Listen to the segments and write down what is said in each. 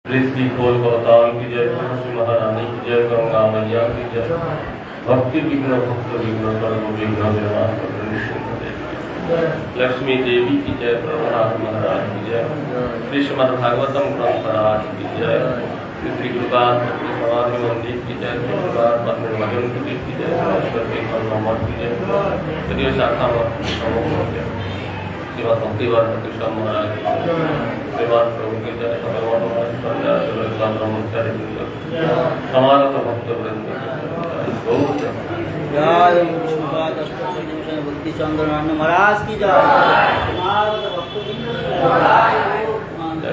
श्री खोल अवतार की जय, तुलसी महारानी की जय, गंगा मैया की जय। भक्ति विघ्न भक्त विघ्न सर्व विघ्न विनाशक लक्ष्मी देवी की जय, प्रभुनाथ महाराज की जय, श्रीमद् भागवतम ग्रंथराज की जय, श्री गुरुपाद समाधि मंदिर की जय, श्री गुरुपाद भजन कुटीर की जय, श्री मठ की जय, श्री शाखा मठ श्रीमद भक्तिवाद कृष्ण महाराज की जय, श्रीमद प्रभु की जय, ब्रह्मचारी समागत भक्त वृंद जय भक्ति चंद्रनारायण महाराज की जय,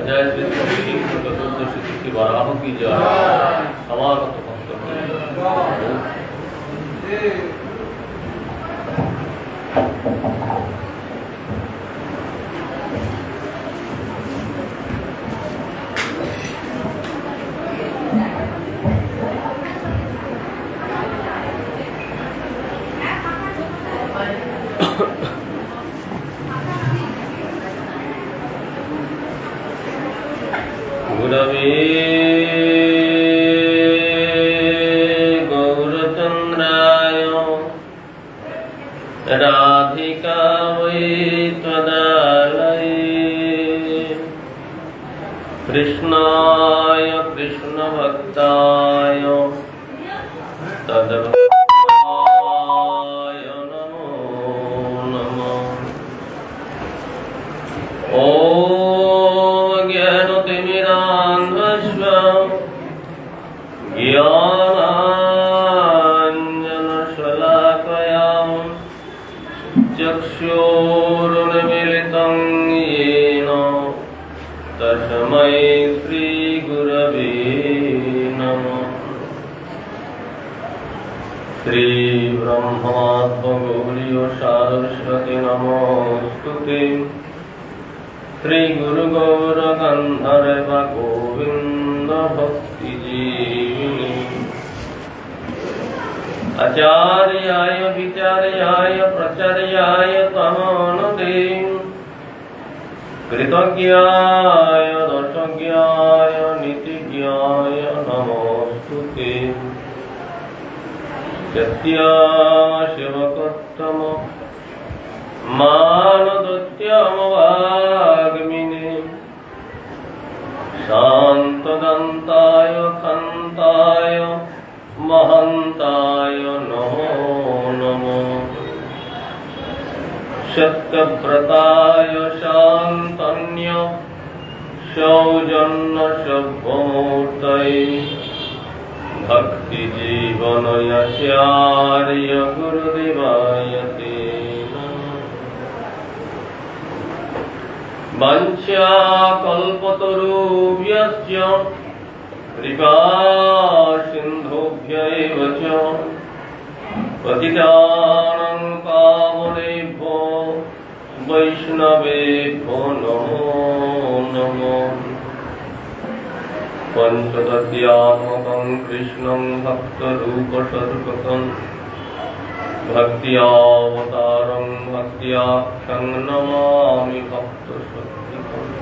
जय श्री चतुर्दशी वराह की जय, समागत भक्त गुरवे गौरचन्द्राय राधिकायै त्वदालये कृष्णाय कृष्णभक्ताय तद्भक्ताय नमो नमः। ज्ञानाञ्जनशलाकया चक्षुरुन्मीलितं येन तस्मै श्रीगुरवे नमः। श्रीब्रह्मात्मगौरी सारस्वती नमोऽस्तुते, श्री गुरु गौर गंधर्व गोविंद भक्ति जीविनी आचार्याय विचार्याय प्रचार्याय तमोनुदे कृतज्ञाय दशज्ञाय नितिज्ञाय नमोस्तुते। सत्याशिवकर्तम मानदुत्यमवाग्मिने शान्तदन्ताय खन्ताय महन्ताय नमो नमः। सत्यव्रताय शान्तन्य सौजन्यशुभमूर्तये भक्तिजीवनयाचार्य गुरुदेवाय ते वंशाकल्पतरुभ्यश्च कृपासिन्धुभ्यैव च पतितानां पावनेभ्यो वैष्णवेभ्यो नमो नमः। पञ्चदध्यात्मकं कृष्णं भक्तरूपशर्पकं भक्त्यावतारं भक्त्याख्यं नमामि भक्तशक्तिकम्।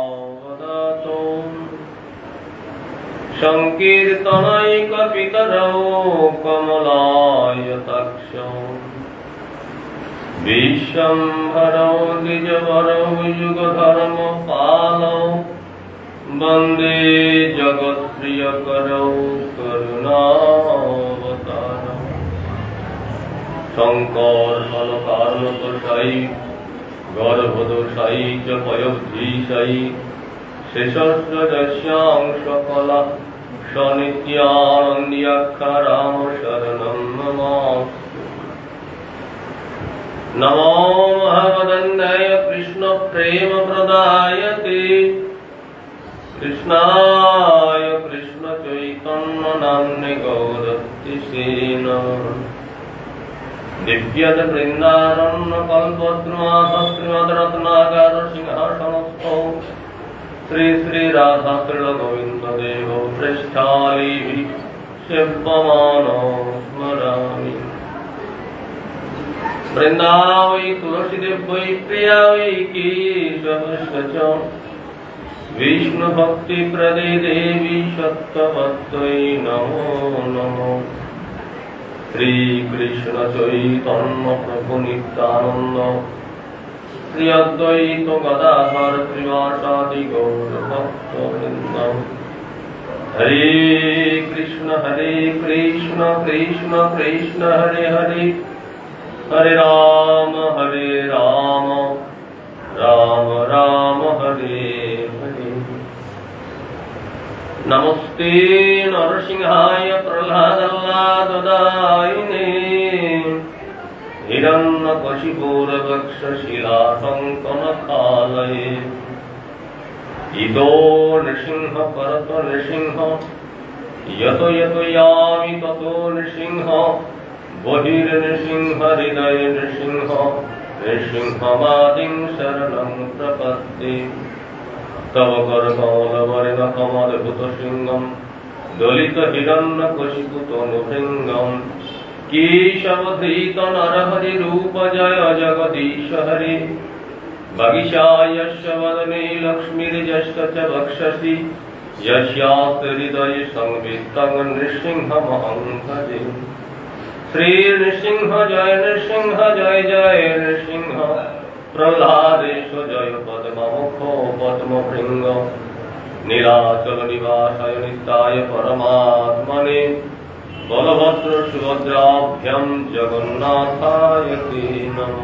अजानलम्बितवदातो संकीर्तनैकपितरौ कमलायताक्षौ विश्वम्भरौ द्विजवरौ युगधर्मपालौ वन्दे जगत्प्रियकरौ करुणावतारौ। शङ्कर फलकारणतोषायि गर्भदोषायि च पयोधीशायि शेषस्य सकला सनित्यानन्द्याख्याराम शरणं नमामि। नमो महावदन्याय कृष्ण प्रेम प्रदायते कृष्णाय कृष्ण चैतन्य नाम्ने गौरतिसे नमः। दिव्यत वृन्दारण्य कल्पद्रुमाः श्रीमद्रत्नाकर सिंहासनस्थौ श्री श्री राधा कृष्ण गोविंद देव पृष्ठालीभिः सेव्यमानो स्मरामि। वृंदा वै तुलसीदेव वै प्रिया वै केशवस्य च विष्णु भक्ति प्रदे देवी सत्यवत्यै नमो नमो। श्री कृष्ण चैतन्य प्रभु नित्यानंद श्री अद्वैत गदाधर श्रीवासादि गौर भक्तवृंद। हरे कृष्ण कृष्ण कृष्ण हरे हरे, हरे राम राम राम हरे हरे। नमस्ते नरसिंहाय प्रह्लादाय हिरण्यकशिपूरवक्षशिलाशङ्कनखालये। इदो नृसिंह परतो नृसिंह, यतो यतो यामि ततो नृसिंह। बहिर्नृसिंह हृदय नृसिंह, नृसिंहमादिं शरणं प्रपद्ये। तव करकमलवर्णकमलभूतसिंहं दलितहिरण्यकशिपुतनुभृङ्गं। केशवधृत नरहरिरूप जय जगदीश हरे। बगिषायस्य वदने लक्ष्मीर्यस्य च वक्षसि, यस्यास्ति हृदये संवित्तं नृसिंहमहं भजे। श्री नृसिंह जय जय नृसिंह। प्रह्लादेश जय पद्ममुखो पद्मभृङ्ग। नीलाचल निवासाय नित्याय परमात्मने, बलभद्र सुभद्राभ्यां जगन्नाथाय ते नमः।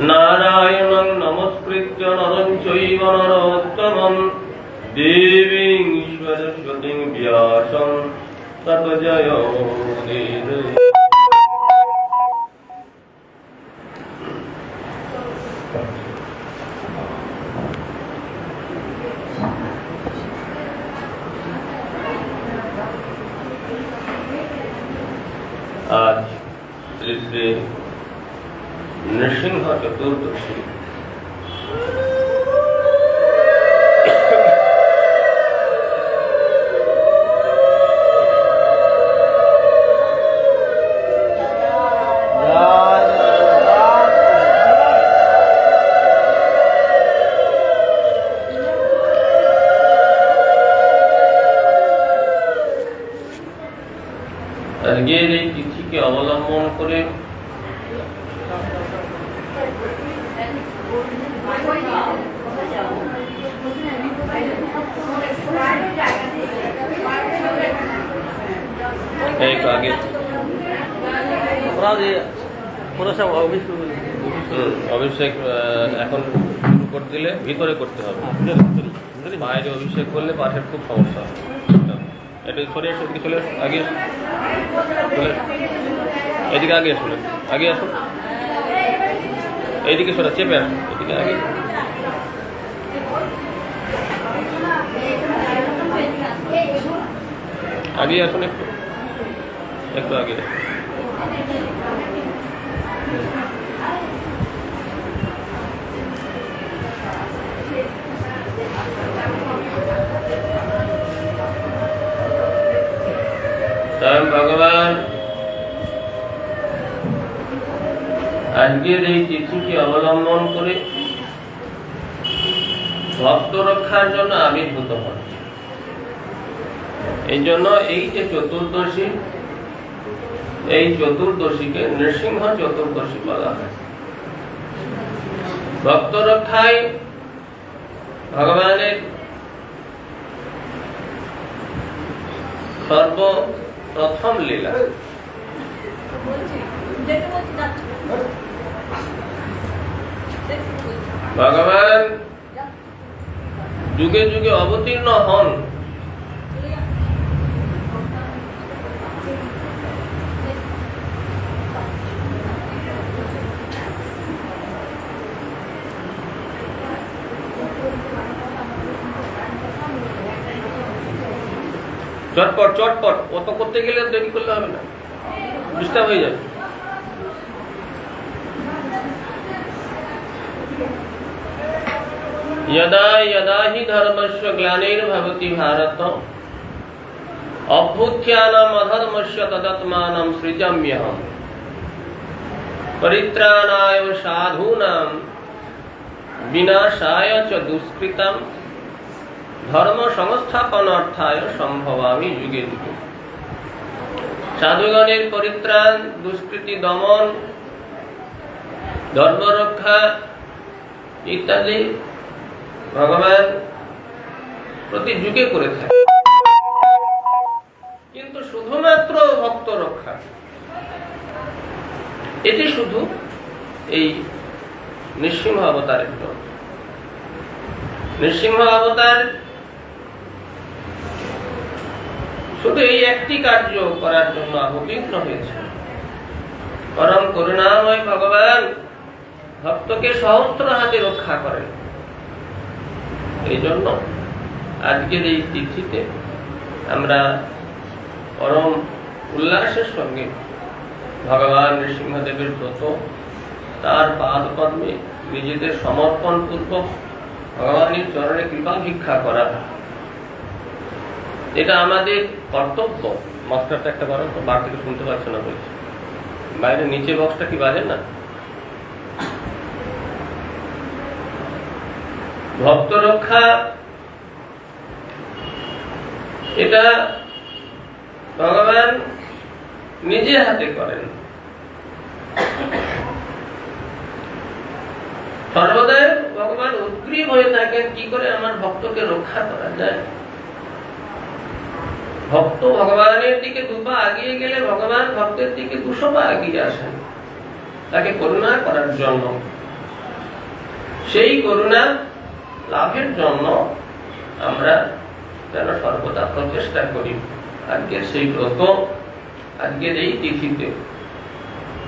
नारायणं नमस्कृत्य नरं चैव नरोत्तमं, देवीं सरस्वतीं व्यासं ततो जयोमुदीरये। आज श्री श्री नृसिंह चतुर्दशी। আজকের এই তিথিকে অবলম্বন করে एक आगे অভিষেক এখন শুরু করে দিলে ভিতরে করতে হবে, বাইরে অভিষেক করলে পাশের খুব সমস্যা হবে। এটা সরে এসে এদিকে চলে আসুন, আগে চলে এদিকে আগে আসুন, আগে আসুন, এইদিকে সরে চেপে আসুন, এদিকে আগে আগে আসুন, একটু একটু আগে আসুন। স্বয়ং ভগবান আজকের এই তিথিকে অবলম্বন করে ভক্ত রক্ষার জন্য আবির্ভূত হন। এই জন্য এই যে চতুর্দশী, এই চতুর্দশীকে নৃসিংহ চতুর্দশী বলা হয়। ভক্ত রক্ষায় ভগবানের সর্বপ্রথম লীলা। ভগবান যুগে যুগে অবতীর্ণ হন চটপট চটপট, অত করতে গেলে দেরি করলে হবে না, ডিস্টার্ব হয়ে যাবে। यदा यदा हि धर्मस्य ग्लानिर्भवति भारत अभ्युत्थानम् अधर्मस्य तदात्मानं सृजाम्यहम्। পরিত্রাণায় সাধূনাং বিনাশায় চ দুষ্কৃতাম ধর্ম সংস্থাপনার্থায় সম্ভবামি যুগে যুগে। সাধুগণের পরিত্রাণ, দুষ্কৃতি দমন, ধর্ম রক্ষা ইত্যাদি ভগবান প্রতি যুগে করে থাকে, কিন্তু শুধুমাত্র ভক্ত রক্ষা এটি শুধু এই নৃসিংহ অবতারের জন্য। নৃসিংহ অবতার শুধু এই একটি কার্য করার জন্য অবতীর্ণ হয়েছে। পরম করুণাময় ভগবান ভক্তকে সহস্র হাতে রক্ষা করেন। এই জন্য আজকের এই তিথিতে আমরা পরম উল্লাসের সঙ্গে ভগবান নৃসিংহদেবের ব্রত, তার পাদ পদ্মে নিজেদের সমর্পণ পূর্বক ভগবানের চরণে কৃপা ভিক্ষা করা, এটা আমাদের কর্তব্য। মাস্টারটা একটা বড় তো বার থেকে শুনতে পাচ্ছ না বলছি, বাইরে নিচে বক্সটা কি বাজে না? ভক্ত রক্ষা এটা ভগবান নিজে হাতে করেন। সর্বদাই ভগবান উদ্গ্রীব হয়ে থাকেন কি করে আমার ভক্তকে রক্ষা করা যায়। ভক্ত ভগবানের দিকে দুপা এগিয়ে গেলে ভগবান ভক্তের দিকে 200 পা এগিয়ে আসেন তাকে করুণা করার জন্য। সেই করুণা লাভের জন্য আমরা যেন সর্বদা প্রচেষ্টা করি। আজকের সেই ব্রত, আজকের এই তিথিতে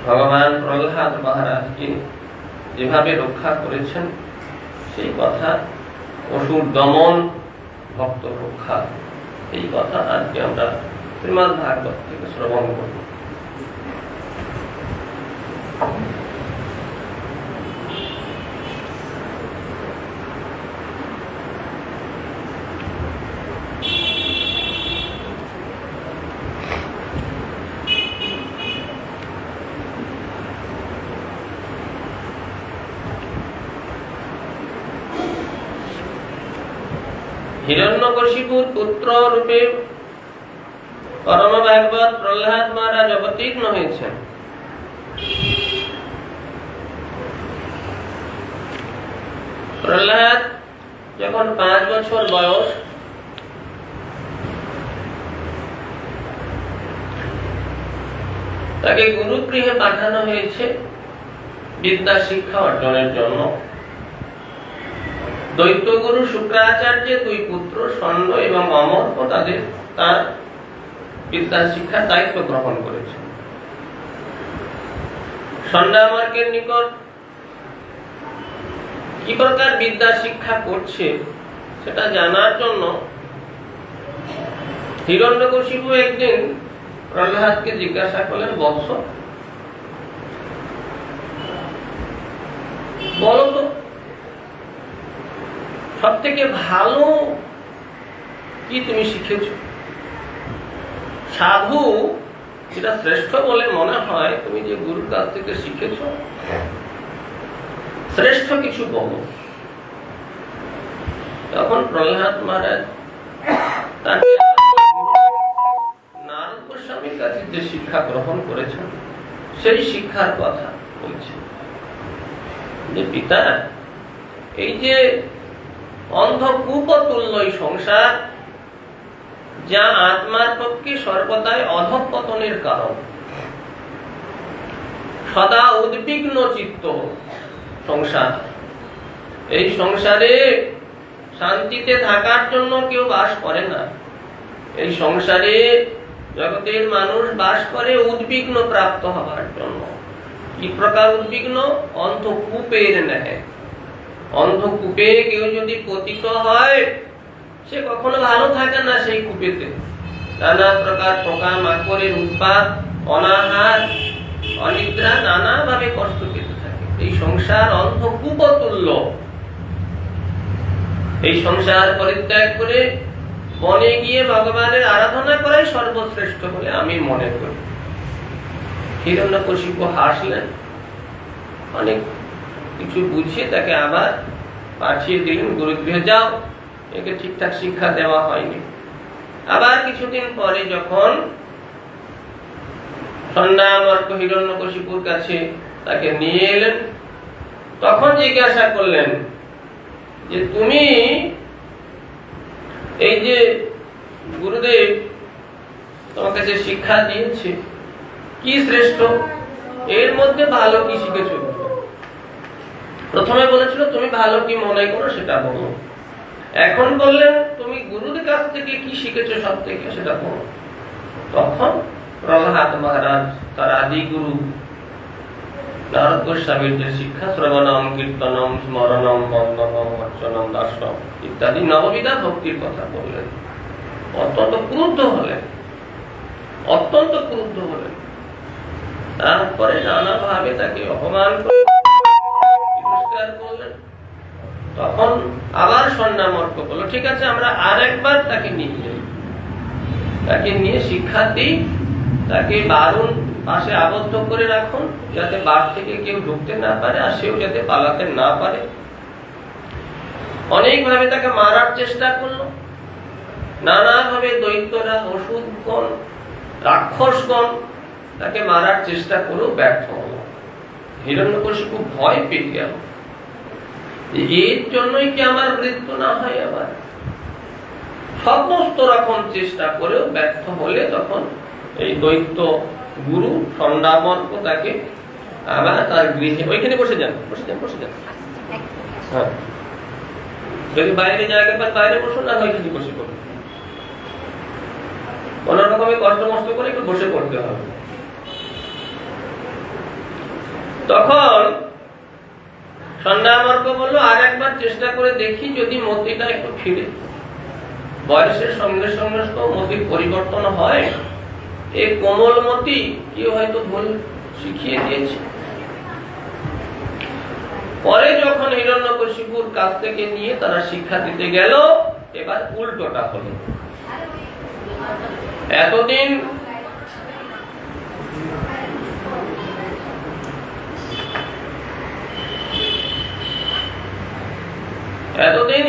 ভগবান প্রহ্লাদ মহারাজকে যেভাবে রক্ষা করেছেন সেই কথা, অসুর দমন, ভক্ত রক্ষা, এই কথা আজকে আমরা শ্রীমদ্ ভাগবত থেকে শ্রবণ করব। হিরণ্যকশিপুর পুত্র রূপে পরম ভাগবত প্রহ্লাদ মহারাজ অবতীর্ণ হয়েছেন। প্রহ্লাদ যখন 5 বছর বয়স, তাকে গুরুগৃহে পাঠানো হয়েছে বিদ্যা শিক্ষা অর্জনের জন্য। দৈত্যগুরু শুক্রাচার্যের 2 পুত্র ষণ্ড এবং অমর্ক তার বিদ্যা শিক্ষার দায়িত্ব গ্রহণ করেছে। ষণ্ডামর্কের নিকট কি প্রকার বিদ্যা শিক্ষা করছে সেটা জানার জন্য হিরণ্যকশিপু একদিন প্রহ্লাদকে জিজ্ঞাসা করলেন, বৎস বলো তো সব থেকে ভালো কি তুমি শিখেছ? সাধু যেটা শ্রেষ্ঠ বলে মনে হয় তুমি যে গুরুর কাছ থেকে শিখেছ, শ্রেষ্ঠ কিছু বলো। তখন প্রহ্লাদ মহারাজ নারদ গোস্বামীর কাছে যে শিক্ষা গ্রহণ করেছেন সেই শিক্ষার কথা বলছেন যে পিতা, এই যে অন্ধকূপতুল্য সংসার, যা আত্মার পক্ষে সর্বদাই অধঃপতনের কারণ, সদা উদ্বিগ্ন চিত্ত সংসার, এই সংসারে শান্তিতে থাকার জন্য কেউ বাস করে না। এই সংসারে জগতের মানুষ বাস করে উদ্বিগ্ন প্রাপ্ত হবার জন্য। কি প্রকার উদ্বিগ্ন? অন্ধকূপের ন্যায়। অন্ধকূপে কেউ যদি পতিত হয় সে কখনো ভালো থাকে না। সেই কূপেতে নানা প্রকার পোকা মাকড়ের উৎপাত, অনাহার, অনিদ্রা, নানা ভাবে কষ্ট পেতে থাকে। এই সংসার অন্ধকূপতুল্য। এই সংসার পরিত্যাগ করে বনে গিয়ে ভগবানের আরাধনা করাই সর্বশ্রেষ্ঠ বলে আমি মনে করি। হিরণ্যকশিপু হাসলেন, অনেক কিছু বুঝিয়ে তাকে আবার পাঠিয়ে দিলেন গুরুগৃহে, যাও, একে ঠিকঠাক শিক্ষা দেওয়া হয়নি। আবার কিছুদিন পরে যখন সন্ধ্যামর্ক হিরণ্যকশিপুর কাছে তাকে নিয়ে এলেন, তখন জিজ্ঞাসা করলেন যে তুমি এই যে গুরুদেব তোমাকে যে শিক্ষা দিয়েছে কি শ্রেষ্ঠ, এর মধ্যে ভালো কি শিখেছো? প্রথমে বলেছিল তুমি ভালো কি মনে করো সেটা বলো, এখন বললেন তুমি গুরুদের কাছ থেকে কি শিখেছো সব থেকে সেটা বলো। তখন প্রহ্লাদ মহারাজ তার আদি গুরু নারদ গোস্বামীর যে শিক্ষা শ্রবণম কীর্তনম স্মরণম বন্দনম অর্চনম দাসম ইত্যাদি নববিধা ভক্তির কথা বললেন। অত্যন্ত ক্রুদ্ধ হলেন, অত্যন্ত ক্রুদ্ধ হলেন। তারপরে নানা ভাবে তাকে অপমান করলেন। তখন আবার সন্ন্যামর্ক বলল ঠিক আছে, আমরা আরেকবার তাকে নিয়ে যাই, তাকে নিয়ে শিক্ষা দিই, তাকে বারণ পাশে আবদ্ধ করে রাখুন যাতে বার থেকে কেউ ঢুকতে না পারে আর সেও যাতে পালাতে না পারে। অনেকভাবে তাকে মারার চেষ্টা করলো, নানাভাবে দৈত্যরা, অসুরগণ, রাক্ষসগণ তাকে মারার চেষ্টা করেও ব্যর্থ হলো। হিরণ্যকশিপু ভয় পেয়ে গেল, এর জন্যই কি আমার মৃত্যু না হয় আবার? সমস্ত রকম চেষ্টা করেও ব্যর্থ হলে তখন এই দৈত্য গুরু সন্ধ্যামর্ক তাকে আবার তার গৃহে, ওইখানে বসে যান, বসে যান, বসে যান। হ্যাঁ, যদি বাইরে জায়গা পান বাইরে বসুন, না ওইখানে বসে পড়ুন। কোন রকমের কষ্ট মষ্ট করে একটু বসে পড়তে হবে। তখন সন্ধ্যামর্ক বলল আর একবার চেষ্টা করে দেখি যদি মতিটা একটু ফিরে, বয়সের সঙ্গে সঙ্গে মতির পরিবর্তন হয়। এই কোমল মতি কি হয়তো ভুল শিখিয়ে দিয়েছে। পরে যখন হিরণ্যকশিপুর কাছ থেকে নিয়ে তারা শিক্ষা দিতে গেল, এবার উল্টোটা হলো। এতদিন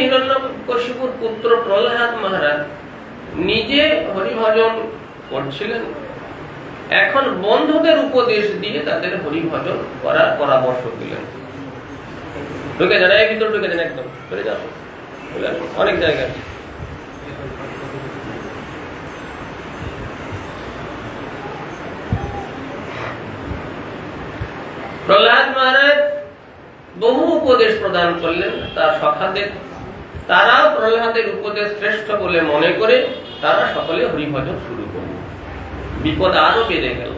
হিরণ্যকশিপুর পুত্র প্রহ্লাদ মহারাজ নিজে হরিভজন করছিলেন, এখন বন্ধুদের উপদেশ দিয়ে তাদের হরিভজন করার পরামর্শ দিলেন। ঢুকে যান, এই ভিতর ঢুকে যান, একদম চলে যান, অনেক জায়গায়। প্রহ্লাদ মহারাজ বহু উপদেশ প্রদান করলেন তার সখাদের। তারাও প্রহ্লাদের উপদেশ শ্রেষ্ঠ বলে মনে করে তারা সকলে হরিভজন শুরু করল। বিপদ আরো বেড়ে গেল।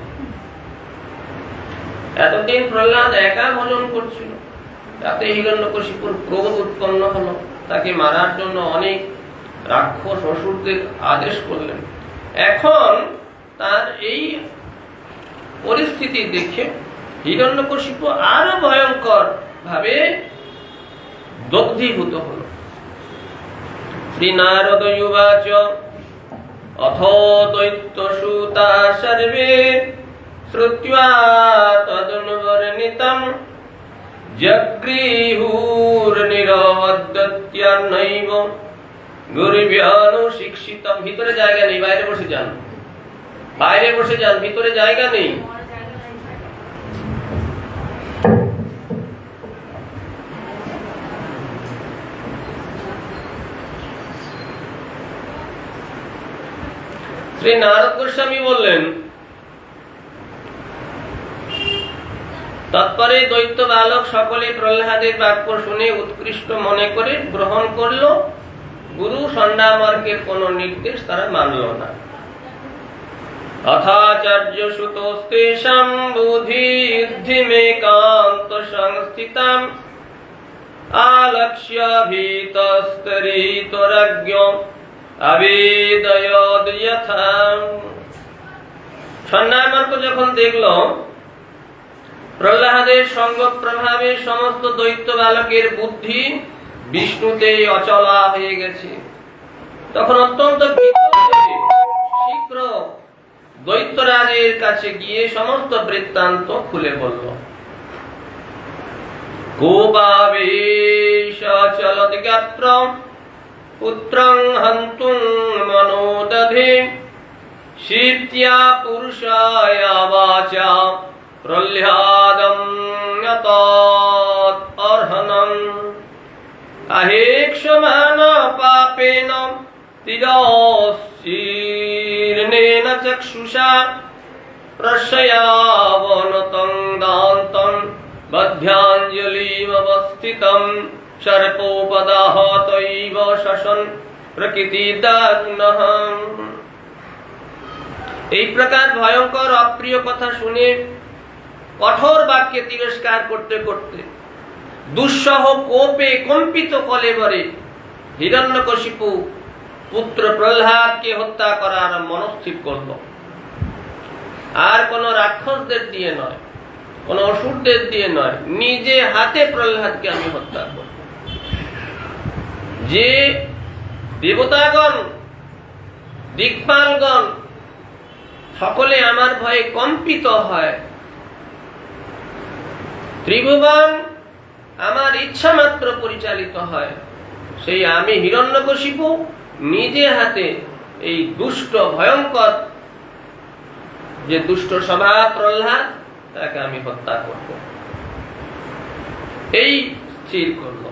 এতদিন প্রহ্লাদ একা ভজন করছিল, তাতে হিরণ্যকশিপুর ক্রোধ উৎপন্ন হলো, তাকে মারার জন্য অনেক রাক্ষস অসুরদের আদেশ করলেন। এখন তার এই পরিস্থিতি দেখে হিরণ্যকশিপু আরো ভয়ঙ্কর ভাবে দগ্ধীভূত হল। শ্রী নারদ উবাচ অথো দৈত্যসূতা সর্বে শ্রুত্বা তদনুবর্ণিতম জগৃহুর্নিরবদ্যত্যনৈব গুরুভ্যনুশিক্ষিতম। ভিতরে জায়গা নেই, বাইরে বসে যান, বাইরে বসে যান, ভিতরে জায়গা নেই। শ্রী নারদ গোস্বামী বললেন, তৎপরে দৈত্য বালক সকলে প্রহ্লাদের বাক্য শুনে উৎকৃষ্ট মনে করে গ্রহণ করল। গুরু সন্ধ্যামর্কের কোন নির্দেশ তারা মানল না। অথাচার্য সুতস্তেষাং বুদ্ধি যুদ্ধিমেকান্ত সংস্থিতাম আলক্ষ্য ভীতস্তরিতরাজ্ঞ আবেদয়দ যথা। সন্ধ্যামর্ক যখন দেখল প্রহ্লাদের সঙ্গ প্রভাবে সমস্ত দৈত্য বালকের বুদ্ধি বিষ্ণুতে অচলা হয়ে গেছে, তখন অত্যন্ত শীঘ্র দৈত্যরাজের কাছে গিয়ে সমস্ত বৃত্তান্ত খুলে বলল। कोपावेश चलति गात्र पुत्रं हन्तुं मनोदधे शीत्या पुरुषाया वाचा प्रह्लादं यतात अर्हनम् अहेक्षमान पापेन तिरस्कीर्णेन चक्षुषा प्रशयावनतं दान्तं बध्याञ्जलिमवस्थितं सर्पोपदाहतैव शशन् प्रकृतिदारुणः। এই প্রকার ভয়ঙ্কর অপ্রিয় কথা শুনে কঠোর বাক্যে তিরস্কার করতে করতে দুঃসহ কোপে কম্পিত কলেবরে হিরণ্যকশিপু পুত্র প্রহ্লাদকে হত্যা করার মনস্থির করল। আর কোন রাক্ষসদের দিয়ে নয়, কোন অসুরদের দিয়ে নয়, নিজে হাতে প্রহ্লাদকে আমি হত্যা করব। যে দেবতাগণ দিকপালগণ সকলে আমার ভয়ে কম্পিত হয়, ত্রিভুবন আমার ইচ্ছা মাত্র পরিচালিত হয়, সেই আমি হিরণ্যকশিপু নিজে হাতে এই দুষ্ট ভয়ঙ্কর যে দুষ্ট স্বভাব প্রহ্লাদ তাকে আমি হত্যা করব, এই স্থির করল।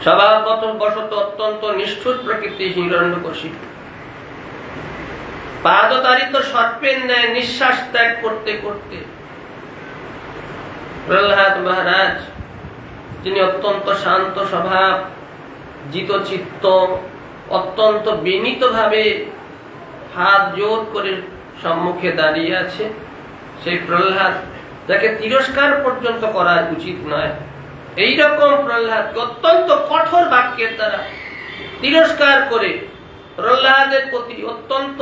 স্বভাববশত অত্যন্ত নিষ্ঠুর প্রকৃতি হিরণ্যকশিপু পাদতাড়িত সর্পের ন্যায় নিঃশ্বাস ত্যাগ করতে করতে প্রহ্লাদ মহারাজ, যিনি অত্যন্ত শান্ত স্বভাব, জিতচিত্ত, অত্যন্ত বিনীত ভাবে হাত জোর করে সম্মুখে দাঁড়িয়ে আছে, সেই প্রহ্লাদ যাকে তিরস্কার পর্যন্ত করা উচিত নয়, এইরকম প্রহ্লাদকে অত্যন্ত কঠোর বাক্যের দ্বারা তিরস্কার করে প্রহ্লাদের প্রতি অত্যন্ত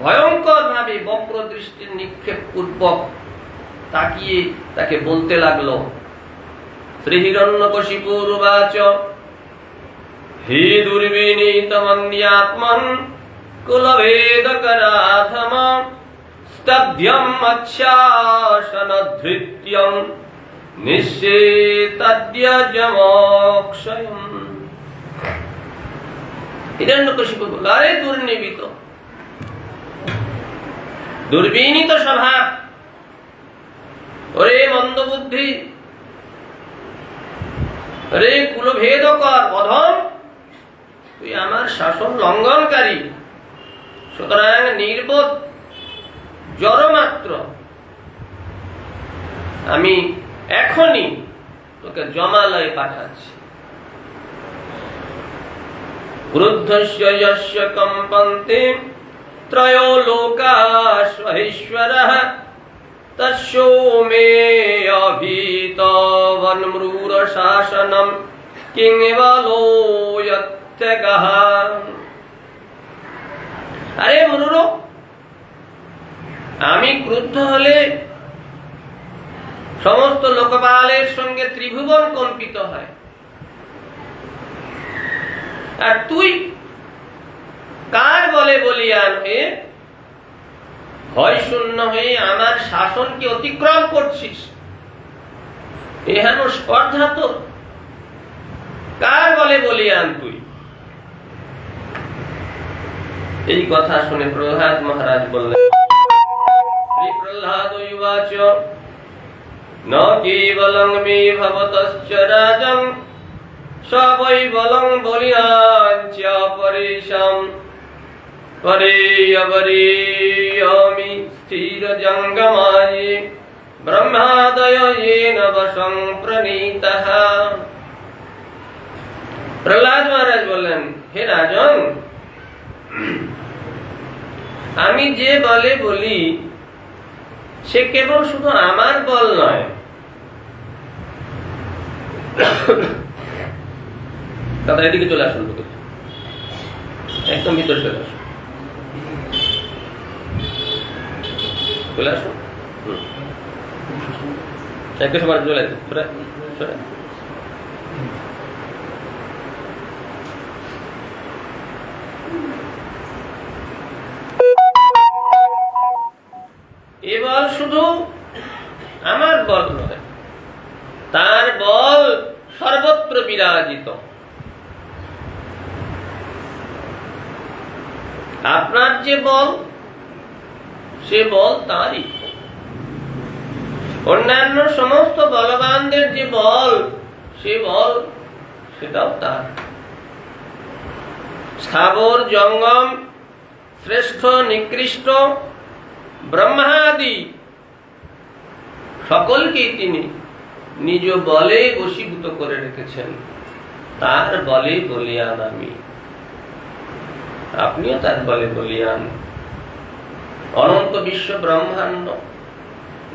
ভয়ঙ্কর ভাবে বক্র দৃষ্টির নিক্ষেপ পূর্বক তাকিয়ে তাকে বলতে লাগলো। শ্রী হিরণ্যকশিপুরুবাচ হে দুর্বিনীতমন্যাত্মন কুলভেদকরাধম স্তভ্যম আচ্ছাসনধৃত্যম নিঃশেতদ্যজমোক্ষয়ম। হিরণ্যকশিপু বলল, আরে দুর্নিবিত, দুর্বিনীত স্বভাব, ওরে মন্দবুদ্ধি, রে কুলভেদকর অধম, তুই আমার শাসন লঙ্ঘনকারী, সুতরাং নির্বোধ জড়মাত্র আমি এখনই তোকে জমালয়ে পাঠাচ্ছি। ক্রুদ্ধস্য যস্য কম্পন্তে ত্রয়ো লোকা স্বহেশ্বরঃ তস্যো মে অভীত বন্মৃর শাসনম কিং বলোয়ত্যগঃ। আরে মৃর, আমি ক্রুদ্ধ হলে সমস্ত লোকপালের সঙ্গে ত্রিভুবন কম্পিত হয়, আর তুই কার বলে বলিয়ান হয়ে ভয় শূন্য হয়ে আমার শাসনকে অতিক্রম করছিস? এহেন স্পর্ধা তো, কার বলে বলিয়ান তুই? এই কথা শুনে প্রহ্লাদ মহারাজ বললেন, শ্রী প্রহ্লাদ উবাচ ন কেবলং মে ভবতশ্চ রাজং সবৈ বলং বলিয়াঞ্চ পরেশাম পরেয়বরেয়মি স্থির জঙ্গমায়ে ব্রহ্মাদয় येन বশং প্রণীতঃ। প্রহ্লাদ মহারাজ বললেন, হে রাজন, আমি যে বলে বলি সে কেবল শুধু আমার বল নয়, দাদা এদিকে চলে আসুন, একদম ভিতরে চলে আসুন, চলে আসুন, একটু সময় চলে আসুন। এ বল শুধু আমার বল নয়, তার বল সর্বত্র বিরাজিত। আপনার যে বল, সে বল তারই। অন্যান্য সমস্ত বলবানদের যে বল, সে বল সেটাও তার। স্থাবর জঙ্গম, শ্রেষ্ঠ নিকৃষ্ট, ব্রহ্মাদি সকলকেই তিনি নিজ বলে বশীভূত করে রেখেছেন। তার বলে বলিয়ান আমি, আপনিও তার বলে বলিয়ান। অনন্ত বিশ্ব ব্রহ্মাণ্ড,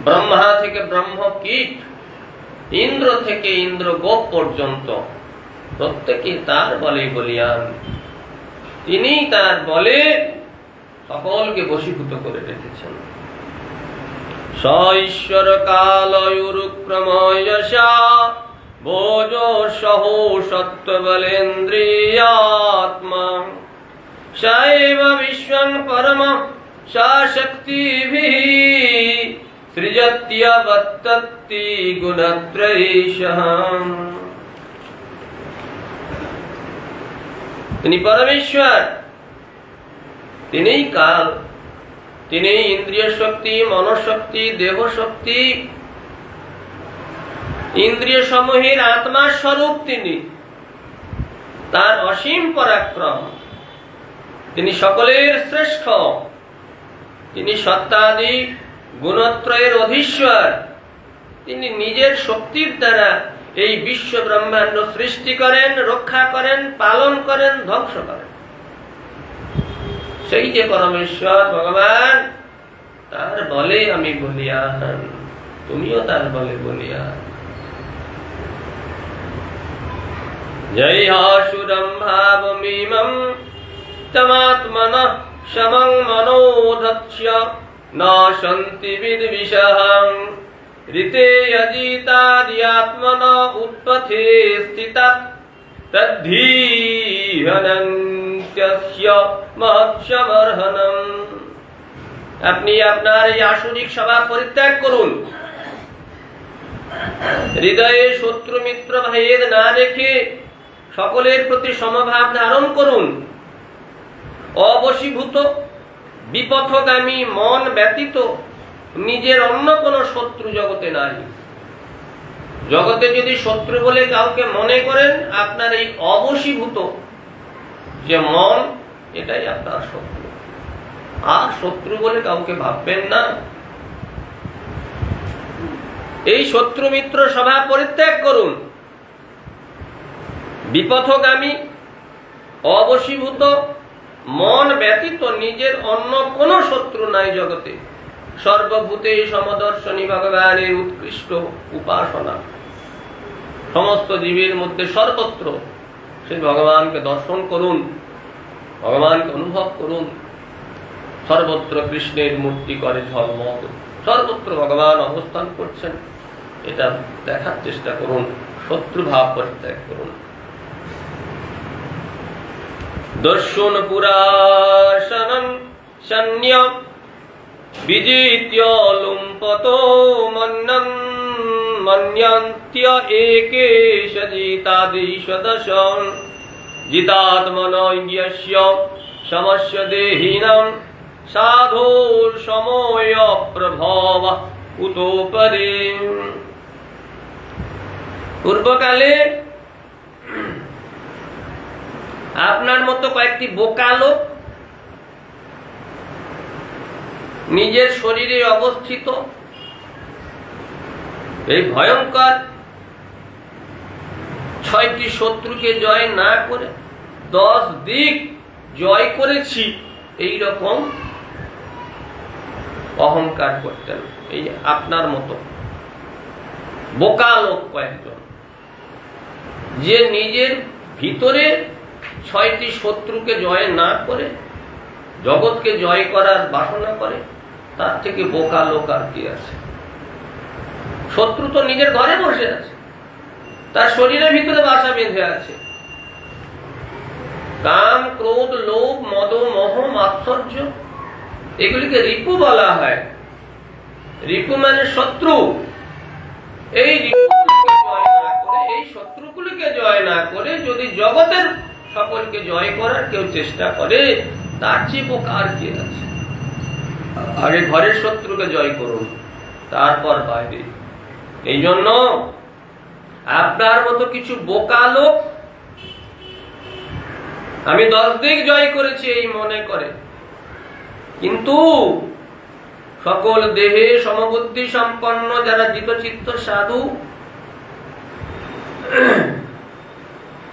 ব্রহ্মা থেকে ব্রহ্ম কীট, ইন্দ্র থেকে ইন্দ্র গোপ পর্যন্ত প্রত্যেকে তার বলে বলিয়ান। তিনি তার বলে সকলকে বশীভূত করে রেখেছেন। স ঈশ্বর কালয়ুরুক্রময়সা ভোজ সহ সত্ত্ববলেন্দ্রিয়াত্মা সৈব বিশ্বং পরম সা শক্তিভিঃ সৃজত্যবত্যত্তি গুণত্রয়ীশঃ। তিনি পরমেশ্বর, তিনিই কাল, তিনি ইন্দ্রিয় শক্তি, মনশক্তি, দেহ শক্তি, ইন্দ্রিয় সমূহের আত্মা স্বরূপ। তিনি তার অসীম পরাক্রম, তিনি সকলের শ্রেষ্ঠ, তিনি সত্তাদি গুণত্রয়ের অধীশ্বর। তিনি নিজের শক্তির দ্বারা এই বিশ্ব ব্রহ্মাণ্ড সৃষ্টি করেন, রক্ষা করেন, পালন করেন, ধ্বংস করেন। সেই যে পরমেশ্বর ভগবান, তার বলে আমি বলিয়ান, তুমিও তার বলে বলিয়ান। জয় হাসুরম ভাবমিমম তমাত্মনঃ সমং মনোধৎস্য ন সন্তি বিদ্বিষহং ঋতে অজিতাদ্যাত্মন উৎপথে স্থিতাৎ তদ্ধিহনন্ত্যস্য মহৎসমর্হনম। আপনি আপনার এই আসুরিক স্বভাব পরিত্যাগ করুন। হৃদয়ে শত্রু মিত্র ভেদ না রেখে সকলের প্রতি সমভাব ধারণ করুন। অবশীভূত বিপথগামী মন ব্যতীত নিজের অন্য কোনো শত্রু জগতে নাই। জগতে যদি শত্রু বলে কাউকে মনে করেন, আপনার এই অবশীভূত যে মন, এটাই আপনার শত্রু। আর শত্রু বলে কাউকে ভাববেন না। এই শত্রু মিত্র স্বভাব পরিত্যাগ করুন। বিপথগামী অবশীভূত মন ব্যতীত নিজের অন্য কোন শত্রু নাই জগতে। সর্বভূতে সমদর্শনী ভগবানের উৎকৃষ্ট উপাসনা। সমস্ত জীবের মধ্যে সর্বত্র সেই ভগবানকে দর্শন করুন, ভগবানকে অনুভব করুন। সর্বত্র কৃষ্ণের মূর্তি করে ঝলমল, সর্বত্র ভগবান অবস্থান করছেন, এটা দেখার চেষ্টা করুন। শত্রু ভাব পরিত্যাগ করুন। দর্শন পুরাশনং সন্ন্য বিজিত্য লুম্পতো মন্নং মন্যন্ত্য একেশ জিতাদিশ দশ জিতাত্মনো ইয়স্য সমস্য দেহিনাং সাধুর সময় প্রভব উতোপরে। পূর্বকালে আপনার মতো কয়েকটি বোকা লোক নিজের শরীরে অবস্থিত এই ভয়ঙ্কর 6টি শত্রুকে জয় না করে 10 দিক জয় করেছি, এই রকম অহংকার করতেন। এই আপনার মতো বোকা লোক কয়েকজন, যে নিজের ভিতরে 6টি শত্রুকে জয় না করে জগৎকে জয় করার বাসনা করে, তার থেকে বোকা লোক আর কি আছে? শত্রু তো নিজের ঘরে বসে আছে, তার শরীরের ভিতরে বাসা বেঁধে আছে। কাম, ক্রোধ, লোভ, মদ, মোহ, মাৎসর্য, এগুলিকে রিপু বলা হয়। রিপু মানে শত্রু। এই রিপুকে করে যদি জগতের সকলকে জয় করার কেউ চেষ্টা করে, তার চেয়ে বোকা আর কে আছে? আগে ঘরের শত্রুকে জয় করুন, তারপর বাইরে। এই জন্য আপনার মতো কিছু বোকা লোক আমি 10 দিক জয় করেছি এই মনে করে, কিন্তু সকল দেহে সমবুদ্ধি সম্পন্ন যারা জিতচিত্ত সাধু,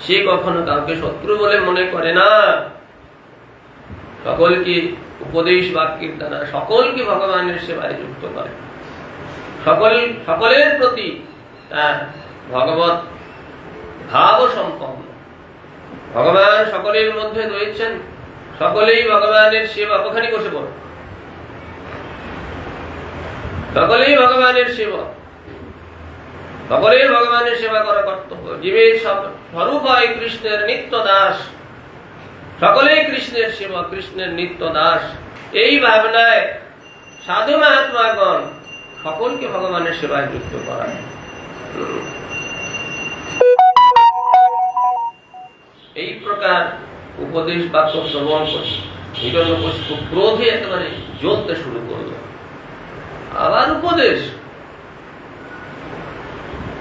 সে কখনো কাউকে শত্রু বলে মনে করে না। সকলকে উপদেশ বাক্যের দ্বারা সকলকে ভগবানের সেবায় যুক্ত করে, সকলের প্রতি তার ভগবত ভাব সম্পন্ন। ভগবান সকলের মধ্যে রয়েছেন, সকলেই ভগবানের সেবা। ওখানে বসে পড়ো, সকলেই ভগবানের সেবা, সকলের ভগবানের সেবা করা কর্তব্য। জীবের স্বরূপ হয় কৃষ্ণের নিত্য দাস, সকলেই কৃষ্ণের সেবা, কৃষ্ণের নিত্য দাস। এই ভাবনায় সাধু মহাত্মাগণ সকলকে ভগবানের সেবায় যুক্ত করায়। এই প্রকার উপদেশ বাক্য শ্রবণ করে হিরণ্যকশিপু ক্রোধে একেবারে জ্বলতে শুরু করল। আবার উপদেশ।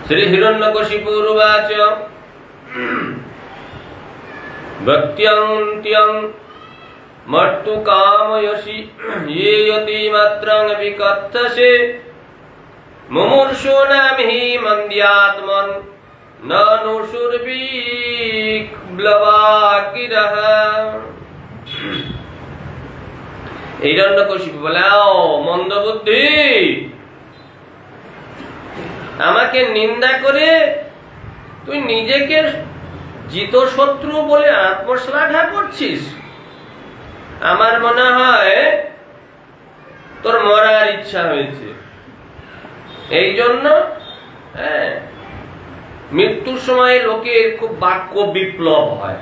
শ্রী হিরণ্যকশিপুর্বাচ ভক্ত্যন্ত্যং মর্তু কাময়সি ইয়তি মাত্রং বিকথ্যসে মুমূর্ষূণাম হি মন্দ্যাত্মন নানুষুর্বিক্লবাকিরঃ। হিরণ্যকশিপু বলে, মন্দবুদ্ধি, আমাকে নিন্দা করে তুই নিজেকে জিত শত্রু বলে আত্মশ্লাঘা করছিস। আমার মনে হয় তোর মরার ইচ্ছা হয়েছে, এই জন্য মৃত্যুর সময় লোকের খুব বাক্য বিপ্লব হয়,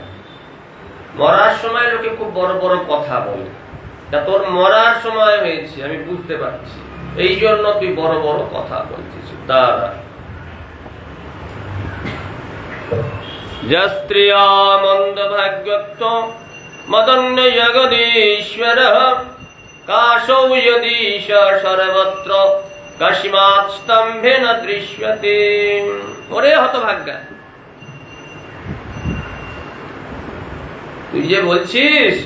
মরার সময় লোকে খুব বড় বড় কথা বলে। তা তোর মরার সময় হয়েছে আমি বুঝতে পারছি, এই জন্য তুই বড় বড় কথা বলছিস। দাদা যস্ত্রিয়া মন্দ ভাগ্যত্ব মদন্য জগদীশ্বরঃ কাশৌ যদীশ সর্বত্র কাশিমাৎ স্তম্ভেন দৃশ্যতে। ওরে হতভাগ্যা, তুই যে বলছিস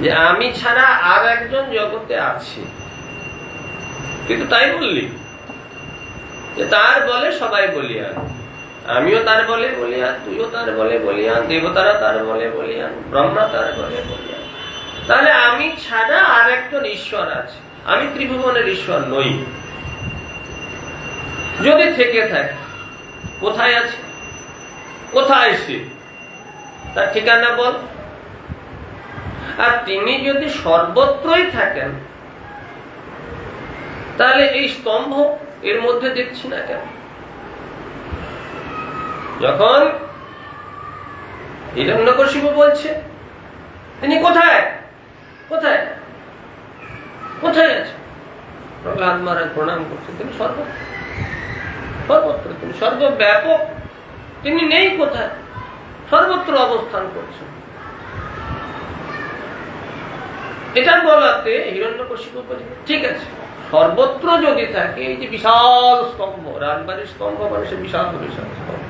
যে আমি ছাড়া আর একজন জগতে আছে, তুই তো তাই বললি যে তার বলে সবাই বলিয়ান, আমিও তার বলে বলিয়ান, তুইও তার বলে বলিয়ান, দেবতারা তার বলে বলিয়ান, ব্রহ্মা তার বলে বলিয়ান। তাহলে আমি ছাড়া আর একজন ঈশ্বর আছে, আমি ত্রিভুবনের ঈশ্বর নই। যদি থেকে থাকে, কোথায় আছে, কোথায় সে, তার ঠিকানা বল। আর তিনি যদি সর্বত্রই থাকেন, তাহলে এই স্তম্ভ এর মধ্যে দেখছি না কেন? যখন হিরণ্যকশিপু বলছে তিনি কোথায় কোথায় কোথায় আছে, প্রহ্লাদ মহারাজ প্রণাম করছে, তিনি সর্বত্র, তিনি সর্বব্যাপক, তিনি নেই কোথায়, সর্বত্র অবস্থান করছেন। এটা বলাতে হিরণ্যকশিপু বলছে ঠিক আছে, সর্বত্র যদি থাকে, এই যে বিশাল স্তম্ভ, রাজবাড়ির স্তম্ভ মানে সে বিশাল বিশাল স্তম্ভ,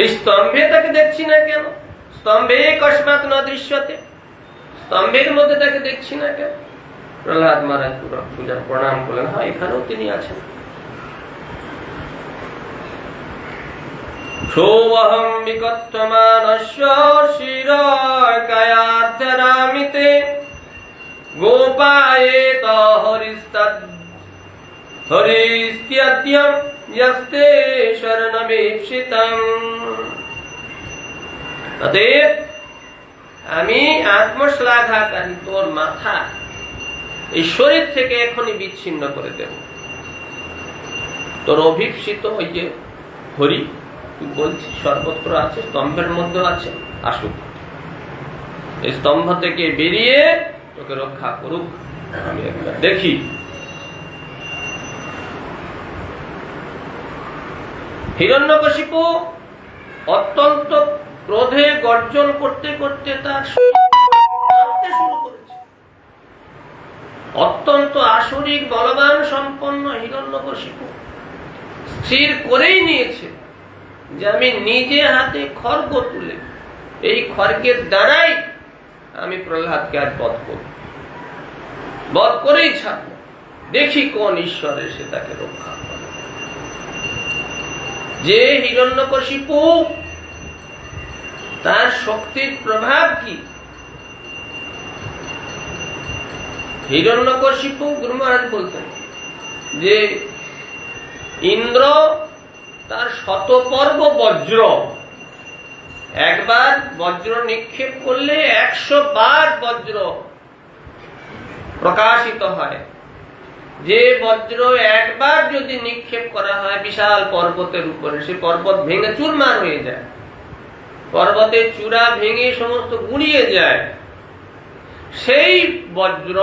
এই স্তম্ভে তাকে দেখছি না কেন? স্তম্ভে কস্মাৎ ন দৃশ্যতে, স্তম্ভের মধ্যে তাকে দেখছি না কেন? প্রহ্লাদ মহারাজ পূজা প্রণাম করলেন, হ্যাঁ এখানেও তিনি আছেন। সোহম বিকত্তমানস্য শিরকায়ার্ধরামিতে গোপায়েত হরিস্ত্যদ্যম যস্তে শরণমীপ্সিতম। অতএব আমি আত্মশ্লাঘাকারী তোর মাথা এই শরীর থেকে এখনই বিচ্ছিন্ন করে দেব। তোর অভীপ্সিত ওই যে হরি তুই বলছিস সর্বত্র আছে, স্তম্ভের মধ্যে আছে, আসুক, এই স্তম্ভ থেকে বেরিয়ে তোকে রক্ষা করুক, আমি একবার দেখি। হিরণ্যকশিপু অত্যন্ত ক্রোধে গর্জন করতে করতে তার শুরু করেছে। অত্যন্ত আসরিক বলবান সম্পন্ন হিরণ্যকশিপু স্থির করেই নিয়েছে যে আমি নিজে হাতে খড়গ তুলে এই খড়গের দ্বারাই আমি প্রহ্লাদকে আর বধ করেই ছাড়ব, দেখি কোন ঈশ্বর এসে তাকে রক্ষা করে। যে হিরণ্যকশিপু তার শক্তির প্রভাব কি? হিরণ্যকশিপু গুরু মহারাজ বলতেন যে ইন্দ্র তার শতপর্ব বজ্র, একবার বজ্র নিক্ষেপ করলে 100 বার বজ্র প্রকাশিত হয়। যে বজ্র একবার যদি নিক্ষেপ করা হয় বিশাল পর্বতের উপরে, সে পর্বত ভেঙে চুরমার হয়ে যায়, পর্বতের চূড়া ভেঙে সমস্ত গুড়িয়ে যায়। সেই বজ্র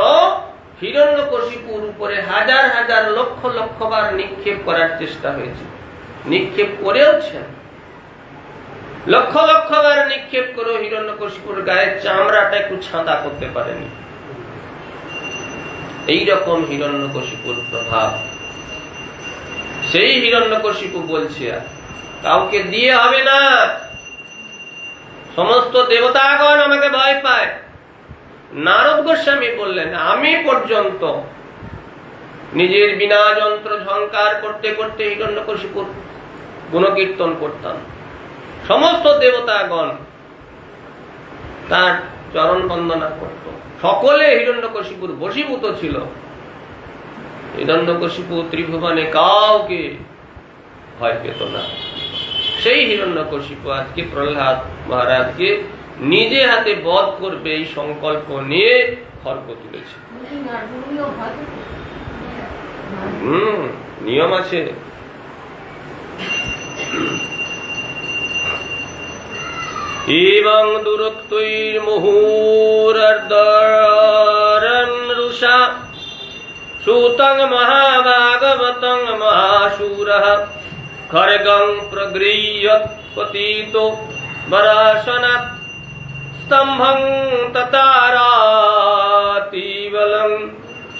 হিরণ্যকশিপুর উপরে হাজার হাজার লক্ষ লক্ষ বার নিক্ষেপ করার চেষ্টা হয়েছে, নিক্ষেপ করেওছেন। লক্ষ লক্ষ বার নিক্ষেপ করে হিরণ্যকশিপুর গায়ের চামড়াটা একটু ছাঁদা করতে পারেনি। এইরকম হিরণ্যকশিপুর প্রভাব। সেই হিরণ্যকশিপু বলছে কাউকে দিয়ে হবে না, সমস্ত দেবতাগণ আমাকে ভয় পায়। নারদ গোস্বামী বললেন আমি পর্যন্ত নিজের বিনা যন্ত্র ঝংকার করতে করতে হিরণ্যকশিপুর গুণকীর্তন করতাম। সমস্ত দেবতাগণ তার চরণ বন্দনা করত, সকলে হিরণ্যকশিপুর বশীভূত ছিল। হিরণ্যকশিপু ত্রিভুবনে কাউকে ভয় পেত না। সেই হিরণ্যকশিপু আজকে প্রহ্লাদ মহারাজকে নিজে হাতে বধ করবে এই সংকল্প নিয়ে খড়গ তুলেছে। নিয়ম আছে। এবং দুরক্তৈর মুহুরর্দরন্রুষা সুতং মহাভাগবতং মহাশূরঃ খড়গং প্রগৃহ্য পতিতো বরাসনাৎ স্তম্ভং ততারাতিবলং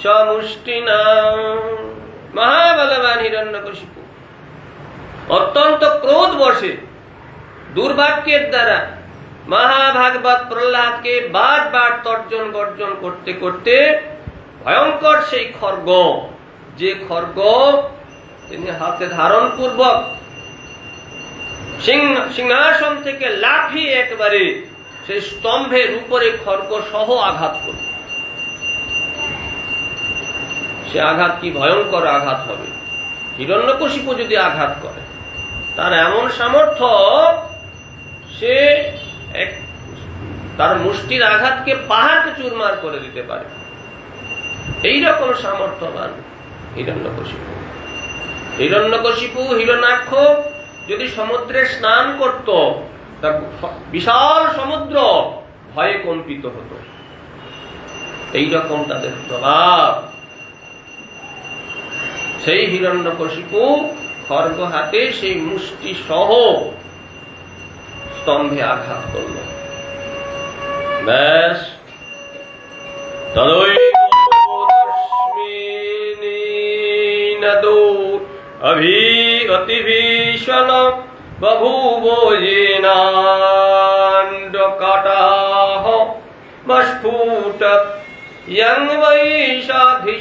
সমুষ্টিনা। মহাবলবান হিরণ্যকশিপু অত্যন্ত ক্রোধ বশে দুর্ভাগ্যের দ্বারা মহাভাগবত প্রহ্লাদকে বারবার তর্জন গর্জন করতে করতে ভয়ঙ্কর সেই খড়গ, যে খড়গ তিনি হাতে ধারণ পূর্বক সিংহাসন থেকে লাফিয়ে একবারে সেই স্তম্ভের উপরে খড়গ সহ আঘাত করল। সে আঘাত কি ভয়ঙ্কর আঘাত হবে! হিরণ্যকশিপু যদি আঘাত করে, তার এমন সামর্থ্য, সে তার মুষ্টির আঘাতকে পাহাড়কে চুরমার করে দিতে পারে। এইরকম সামর্থ্যবান হিরণ্যকশিপু। হিরণ্যকশিপু হিরণ্যাক্ষ যদি সমুদ্রে স্নান করত, তা বিশাল সমুদ্র ভয়ে কম্পিত হতো। এইরকম তাদের প্রভাব। সেই হিরণ্যকশিপু খড়গ হাতে সেই মুষ্টি সহ স্তম্ভে আঘাত করল। ব্যাস অতিভীষণ বভূব যেনাণ্ডকাটাহ মস্ফুটৎ ইয়ং বৈশাধিষ্ণোপগতম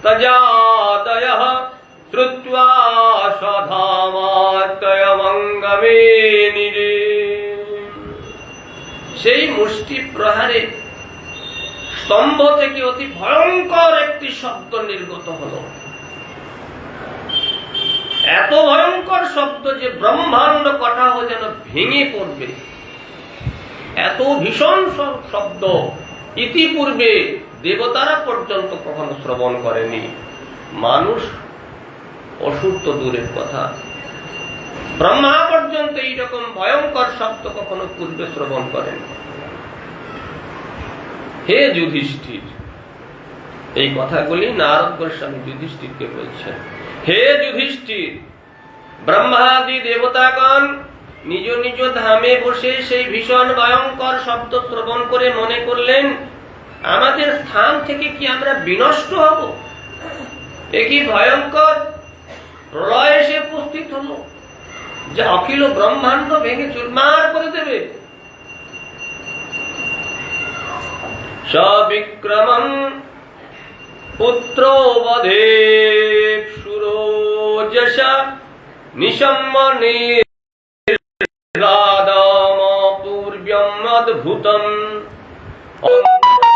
তজাদয়ঃ শ্রুত্বা সধামাতয়মঙ্গমে নিরে। সেই মুষ্টি প্রহারে স্তম্ভ থেকে অতি ভয়ঙ্কর একটি শব্দ নির্গত হলো। এত ভয়ঙ্কর শব্দ যে ব্রহ্মাণ্ড কটাহ যেন ভেঙে পড়বে। এত ভীষণ শব্দ ইতিপূর্বে দেবতারা পর্যন্ত কখনো শ্রবণ করেনি। মানুষ, অসুর তো দূরের কথা, ব্রহ্মা পর্যন্ত এইরকম ভয়ঙ্কর শব্দ কখনো পূর্বে শ্রবণ করেন। হে যুধিষ্ঠির, এই কথাগুলি নারদ গোস্বামী যুধিষ্ঠিরকে বলছেন। হে যুধিষ্ঠির, ব্রহ্মাদি দেবতাগণ নিজ নিজ ধামে বসে সেই ভীষণ ভয়ঙ্কর শব্দ শ্রবণ করে মনে করলেন, আমাদের স্থান থেকে কি আমরা বিনষ্ট হব? এ কি ভয়ঙ্কর প্রলয় এসে উপস্থিত হলো, যা অখিল ব্রহ্মাণ্ড ভেঙে চুরমার করে দেবে। সবিক্রমং পুত্র বধে সুরোজসা নিশম্মনে পূর্ব্যম অদ্ভুতম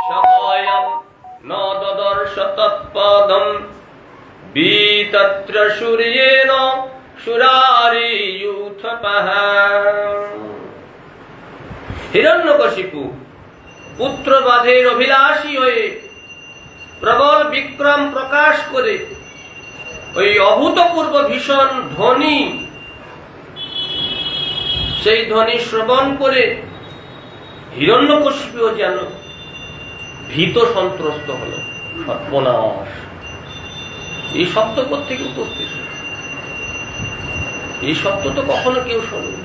সহায়ম ন দদর্শ তৎপদম বিতত্র সূর্যেন সুরারিয়ুথপঃ। হিরণ্যকশিপু পুত্রবধের অভিলাষী হয়ে প্রবল বিক্রম প্রকাশ করে ওই অভূতপূর্ব ভীষণ ধ্বনি, সেই ধ্বনি শ্রবণ করে হিরণ্যকশিপুও যেন ভীত সন্ত্রস্ত হল। সর্বনাশ! এই শব্দ কোত্থেকে উপস্থিত? এই শব্দ তো কখনো কেউ শোনেনি।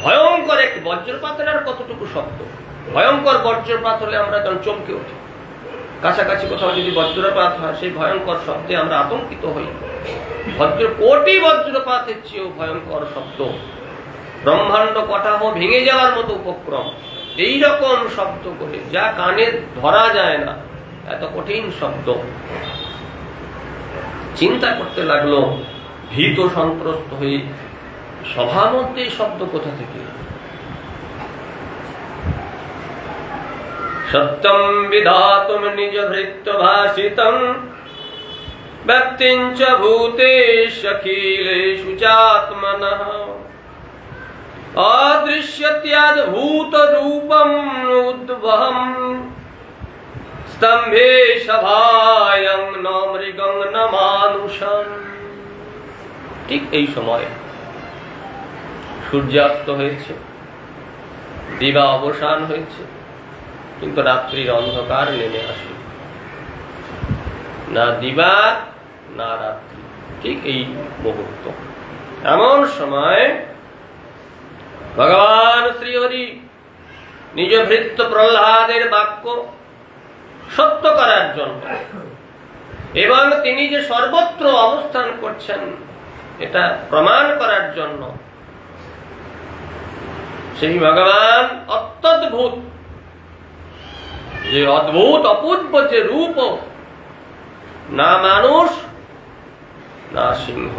ভয়ঙ্কর এক বজ্রপাতের আর কতটুকু শব্দ! ভয়ঙ্কর বজ্রপাত হলে আমরা যেন চমকে উঠি। কাছাকাছি কোথাও যদি বজ্রপাত হয়, সেই ভয়ঙ্কর শব্দে আমরা আতঙ্কিত হই। কোটি বজ্রপাতের চেয়েও ভয়ঙ্কর শব্দ, ব্রহ্মাণ্ড কটাহ ভেঙে যাওয়ার মতো উপক্রম, এইরকম শব্দ করে যা কানে ধরা যায় না, এত কঠিন শব্দ। চিন্তা করতে লাগলো ভীত সন্ত্রস্ত হয়ে, সভার মধ্যে এই শব্দ কোথা থেকে? সত্যম বিধাতুম নিজ ভৃত্য ভাষিতং ব্যক্তিঞ্চ ভূতেষু অখিলেষু চাত্মনঃ অদৃশ্যত্যাদ্ভূত রূপম উদ্ভবম স্তম্ভে সভায়ং ন মৃগং ন মানুষং। ঠিক এই সময় সূর্যাস্ত হয়েছে, দিবা অবসান হয়েছে, কিন্তু রাত্রির অন্ধকার নেমে আসে না, দিবা না রাত্রি। ঠিক এই মুহূর্ত, এমন সময় ভগবান শ্রীহরি নিজ ভৃত্য প্রহ্লাদের বাক্য সত্য করার জন্য এবং তিনি যে সর্বত্র অবস্থান করছেন এটা প্রমাণ করার জন্য সেই ভগবান অত্যদ্ভুত, যে অদ্ভুত অপূর্ব যে রূপ, না মানুষ না সিংহ,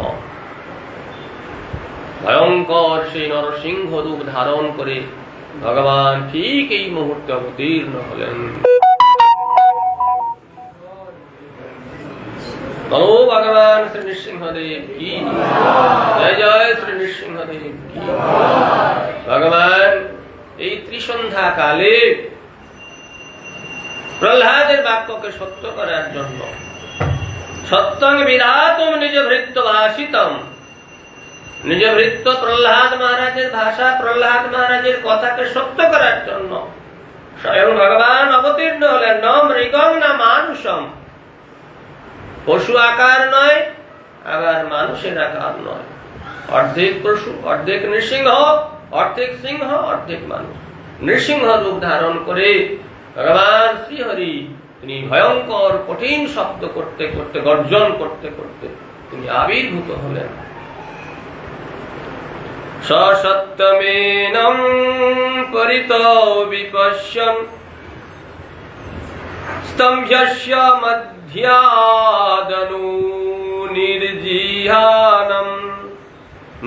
ভয়ঙ্কর সেই নরসিংহ রূপ ধারণ করে ভগবান ঠিক এই মুহূর্তে অবতীর্ণ হলেন। বলো ভগবান শ্রী নৃসিংহদেব কি জয়, জয় শ্রী নৃসিংহদেব কি। ভগবান এই ত্রিসন্ধ্যা কালে প্রহ্লাদের বাক্যকে সত্য করার জন্য সত্যং বিধাতুম নিজ ভৃত্য ভাষিতম, নিজ ভৃত্য প্রহ্লাদ মহারাজের ভাষা, প্রহ্লাদ মহারাজের কথাকে সত্য করার জন্য স্বয়ং ভগবান অবতীর্ণ হলেন। ন মৃগং না মানুষম, পশু আকার নয়, আবার মানুষের আকার নয়, অর্ধেক পশু অর্ধেক নৃসিংহ, অর্ধেক সিংহ অর্ধেক মানুষ, নৃসিংহ রূপ ধারণ করে ভগবান শ্রীহরি তিনি ভয়ঙ্কর কঠিন শব্দ করতে করতে, গর্জন করতে করতে তিনি আবির্ভূত হলেন। সসত্যমেনং পরিতৌ বিপশ্যন স্তম্ভ্যস্য মধ্যাদনু নির্জিহানম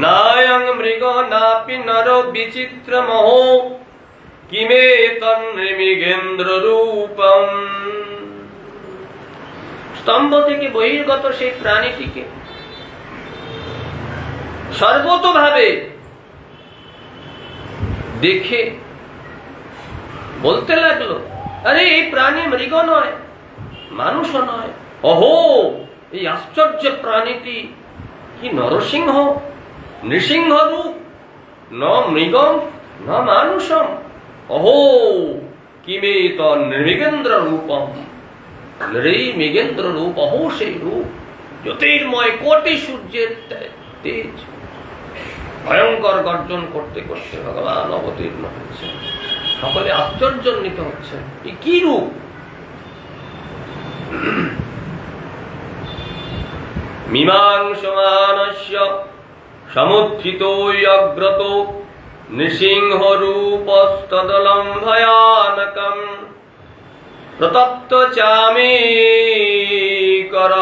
নায়ং মৃগো নাপি নরো বিচিত্রমহো কিমেতন্মৃগেন্দ্র রূপম। স্তম্ভ থেকে বহির্গত সেই প্রাণীটিকে সর্বতোভাবে দেখে বলতে লাগলো, আরে এই প্রাণী মৃগ নয়, মানুষও নয়, অহো এই আশ্চর্য প্রাণীটি কি নরসিংহ, নৃসিংহ রূপ, ন মৃগম ন মানুষম, অহো কিমেত নির্মিগেন্দ্র রূপম, নির্মিগেন্দ্র রূপ অহো সেই রূপ, জ্যোতির্ময় কোটি সূর্যের তেজ, ভয়ঙ্কর গর্জন করতে করতে ভগবান অবতীর্ণ হচ্ছেন। সকলে আশ্চর্যান্বিত হচ্ছেন, এ কি রূপ? মীমাংসমানস্য সমুত্থিতো অগ্রত নৃসিংহ রূপস্তদলম ভয়ানকম প্রতপ্ত চামে কর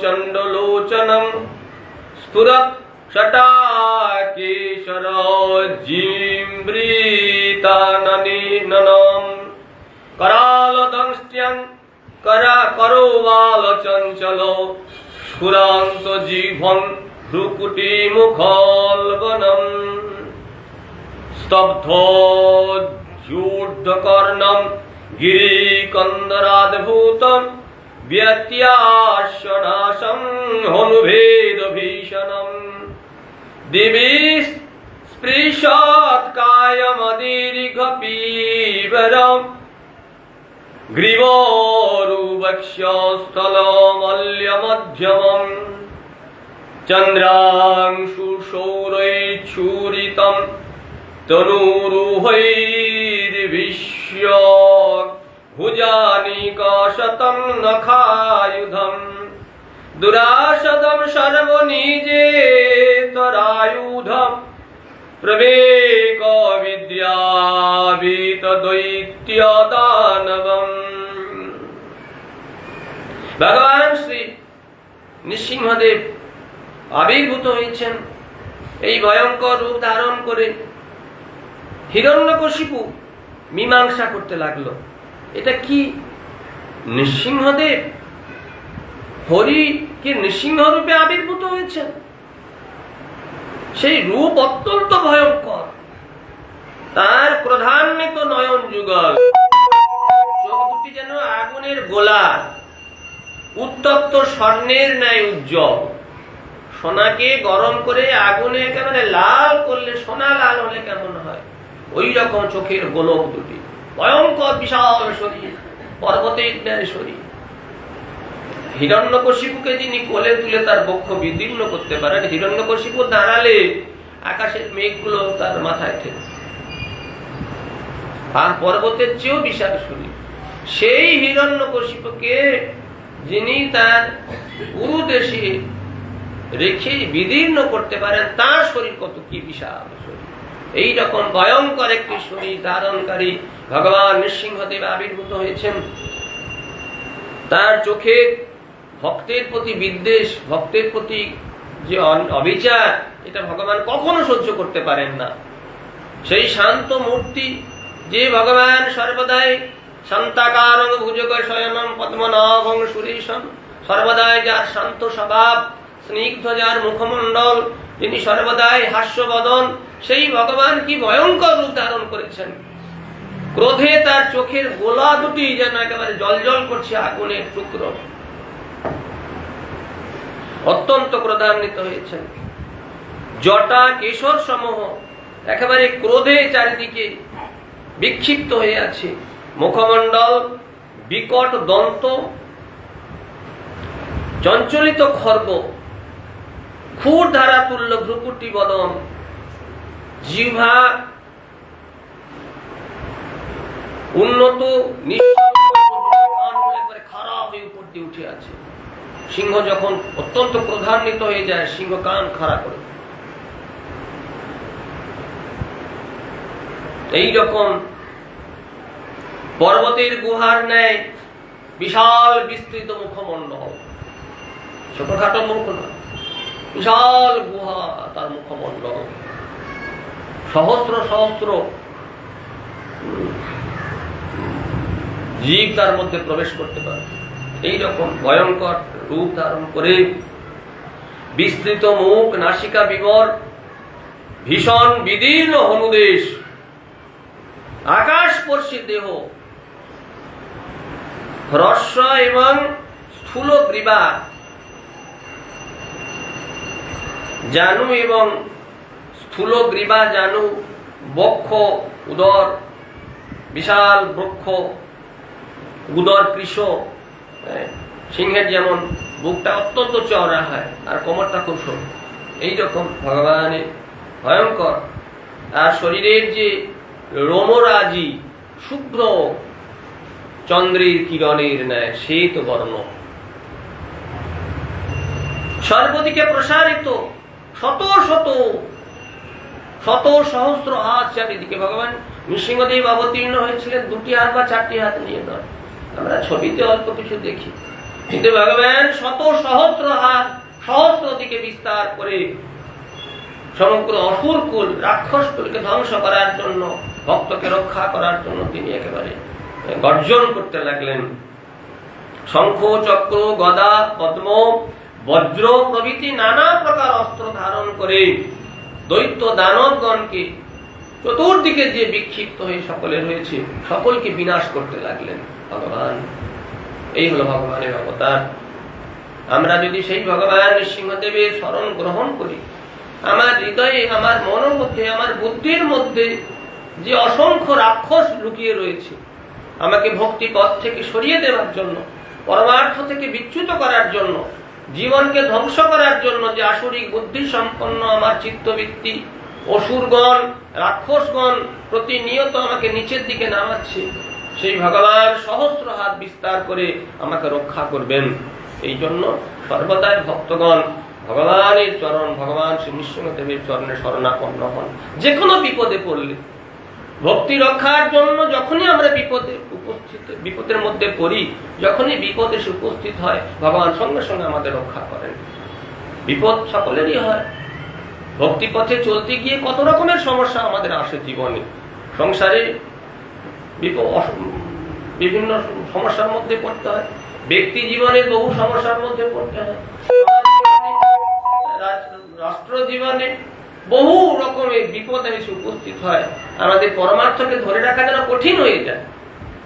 চণ্ডলোচনম স্ফুরৎ শটাকেশর জিম্বৃতাননম करालदंष्ट्यं करोवाल चंचल स्फुरान्त जीभं भ्रुकुटी मुखोल्बनं स्तब्धोद्धकर्णं गिरिकन्दराद्भूतं व्यत्याशनाशं हनुभेदभीषणं दिवि स्पृशत्कायमदीर्घपीवरम् ग्रीवोरुवक्ष्यस्थलमल्यमध्यमम् चन्द्रांशुशौरैच्छूरितं तनूरुहैर्विश्य भुजानिकाशतं नखायुधम् दुराशदं सर्वनिजेतरायुधम् प्रवेक विद्यावीतदैत्यदानवम्। ভগবান শ্রী নৃসিংহদেব আবির্ভূত হয়েছেন এই ভয়ঙ্কর রূপ ধারণ করে। হিরণ্যকশিপু মীমাংসা করতে লাগলো, এটা কি নৃসিংহদেব হরি কি নৃসিংহ রূপে আবির্ভূত হয়েছেন? সেই রূপ অত্যন্ত ভয়ঙ্কর, তার ক্রোধান্বিত নয়ন যুগল, চোখ দুটি যেন আগুনের গোলা, উত্তপ্ত স্বর্ণের ন্যায় উজ্জ্বল। সোনাকে গরম করে আগুনে একেবারে লাল করলে সোনা লাল হলে কেমন হয়, ওই রকম চোখের গোলক দুটি, ভয়ঙ্কর বিশাল শরীর, পর্বতের ন্যায় শরীর। হিরণ্যকশিপুকে যিনি কোলে তুলে তার বক্ষ বিদীর্ণ করতে পারেন, হিরণ্যকশিপু দাঁড়ালে আকাশের মেঘগুলো তার মাথায় থেকে, আর পর্বতের চেয়েও বিশাল শরীর। সেই হিরণ্যকশিপুকে যিনি তার গুরু দেশে রেখে বিদীর্ণ করতে পারেন, তার শরীর কত কি বিশাল শরীর। এই রকম ভয়ঙ্কর একটি শরীর ধারণকারী ভগবান নৃসিংহদেব আবির্ভূত হয়েছেন। তার চোখে ভক্তের প্রতি বিদ্বেষ, ভক্তের প্রতি যে অবিচার, এটা ভগবান কখনো সহ্য করতে পারেন না। সেই শান্ত মূর্তি যে ভগবান সর্বদাই শান্তাকারং ভুজগ শয়নম পদ্মনাভং সুরেশম, সর্বদাই যার শান্ত স্বভাব, স্নিগ্ধ যার মুখমণ্ডল, যিনি সর্বদাই হাস্যবদন, সেই ভগবান কি ভয়ঙ্কর রূপ ধারণ করেছেন। ক্রোধে তার চোখের গোলা দুটি যেন একেবারে জলজল করছে আগুনের টুকরো, অত্যন্ত ক্রোধান্বিত হয়েছেন। জটা কেশর সমূহ একেবারে ক্রোধে চারিদিকে বিক্ষিপ্ত হয়ে আছে। মুখমণ্ডল বিকট দন্ত, চঞ্চলিত খর্ব, ক্ষুর ধারা তুল্য ভ্রুকুটি বদন, জিহ্বা উন্নত খারাপ হয়ে উপর দিয়ে উঠে আছে। সিংহ যখন অত্যন্ত ক্রোধান্বিত হয়ে যায়, সিংহ কান খাড়া করে। এই রকম পর্বতের গুহার ন্যায় বিশাল বিস্তৃত মুখমণ্ডল, ছোটখাটো মুখ না, বিশাল গুহা তার মুখমণ্ডল, সহস্র সহস্র জীব তার মধ্যে প্রবেশ করতে পারে। এইরকম ভয়ঙ্কর রূপ ধারণ করে বিস্তৃত মুখ, নাসিকা বিবর, ভীষণ বিদীর্ণ হনুদেশ, আকাশস্পর্শী দেহ, হ্রস্ব এবং স্থূল গ্রীবা, জানু এবং স্থূল গ্রীবা, জানু, বক্ষ, উদর, বিশাল বৃক্ষ, গুদর কৃষ, সিংহের যেমন বুকটা অত্যন্ত চওড়া হয় আর কোমরটা খুব সরু, এইরকম ভগবানের ভয়ঙ্কর। আর শরীরের যে রোমরাজি শুভ্র চন্দ্রের কিরণের ন্যায় শ্বেত বর্ণ, সর্বদিকে প্রসারিত, শত শত শত সহস্র হাত চারিদিকে। ভগবান নৃসিংহদেব অবতীর্ণ হয়েছিলেন দুটি হাত বা চারটি হাত নিয়ে নয়, আমরা ছবিতে অল্প কিছু দেখি, কিন্তু ভগবান শত সহস্র হাত সহস্র দিকে বিস্তার করে সমগ্র অসুর কুল, রাক্ষস কুলকে ধ্বংস করার জন্য, ভক্তকে রক্ষা করার জন্য তিনি একেবারে গর্জন করতে লাগলেন। শঙ্খ, চক্র, গদা, পদ্ম, বজ্র প্রভৃতি নানা প্রকার অস্ত্র ধারণ করে দৈত্য দানবগণকে চতুর্দিকে যে বিক্ষিপ্ত হয়ে সকলে রয়েছে সকলকে বিনাশ করতে লাগলেন ভগবান। এই হলো ভগবানের অবতার। আমরা যদি সেই ভগবান নৃসিংহদেবের শরণ গ্রহণ করি, আমার হৃদয়ে, আমার মনের মধ্যে, আমার বুদ্ধির মধ্যে যে অসংখ্য রাক্ষস লুকিয়ে রয়েছে, আমাকে ভক্তি পথ থেকে সরিয়ে দেওয়ার জন্য, পরমার্থ থেকে বিচ্যুত করার জন্য, জীবনকে ধ্বংস করার জন্য যে আসরিক বুদ্ধি সম্পন্ন আমার চিত্তবৃত্তি, অসুরগণ, রাক্ষসগণ প্রতিনিয়ত আমাকে নিচের দিকে নামাচ্ছে, সেই ভগবান সহস্র হাত বিস্তার করে আমাকে রক্ষা করবেন। এই জন্য সর্বদাই ভক্তগণ ভগবানের চরণ, ভগবান শ্রী নৃসিংহদেবের চরণে শরণাপন্ন হন। যে কোনো বিপদে পড়লে, ভক্তি রক্ষার জন্য যখনই আমরা বিপদের মধ্যে পড়ি, যখনই বিপদ এসে উপস্থিত হয়, ভগবান সঙ্গে সঙ্গে আমাদের রক্ষা করেন। বিপদ সকলেরই হয়, ভক্তি পথে চলতে গিয়ে কত রকমের সমস্যা আমাদের আসে জীবনে, সংসারে বিভিন্ন সমস্যার মধ্যে পড়তে হয়, ব্যক্তি জীবনে বহু সমস্যার মধ্যে পড়তে হয়, রাষ্ট্র জীবনে বহু রকমের বিপদ এসে উপস্থিত হয়। আমাদের পরমার্থকে ধরে রাখা যেন কঠিন হয়ে যায়,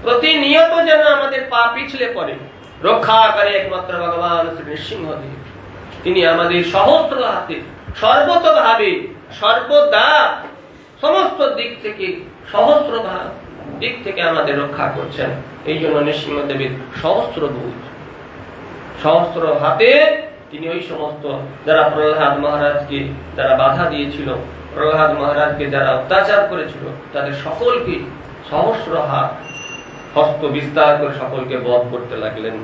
প্রতিনিয়ত যেন আমাদের পা পিছলে পড়ে। রক্ষা করে একমাত্র ভগবান শ্রী নৃসিংহদেব। তিনি আমাদের সহস্র হাতে সর্বতভাবে সর্বদা সমস্ত দিক থেকে, সহস্র দিক থেকে আমাদের রক্ষা করছেন। এই জন্য নৃসিংহদেবের সহস্র ভুজ, সহস্র হাতে তিনি ওই সমস্ত যারা প্রহ্লাদ মহারাজকে যারা বাধা দিয়েছিল, প্রহ্লাদ মহারাজকে যারা অত্যাচার করেছিল, তাদের সকলকে সহস্র হাত হস্ত বিস্তার করে সকলকে বধ করতে লাগলেন।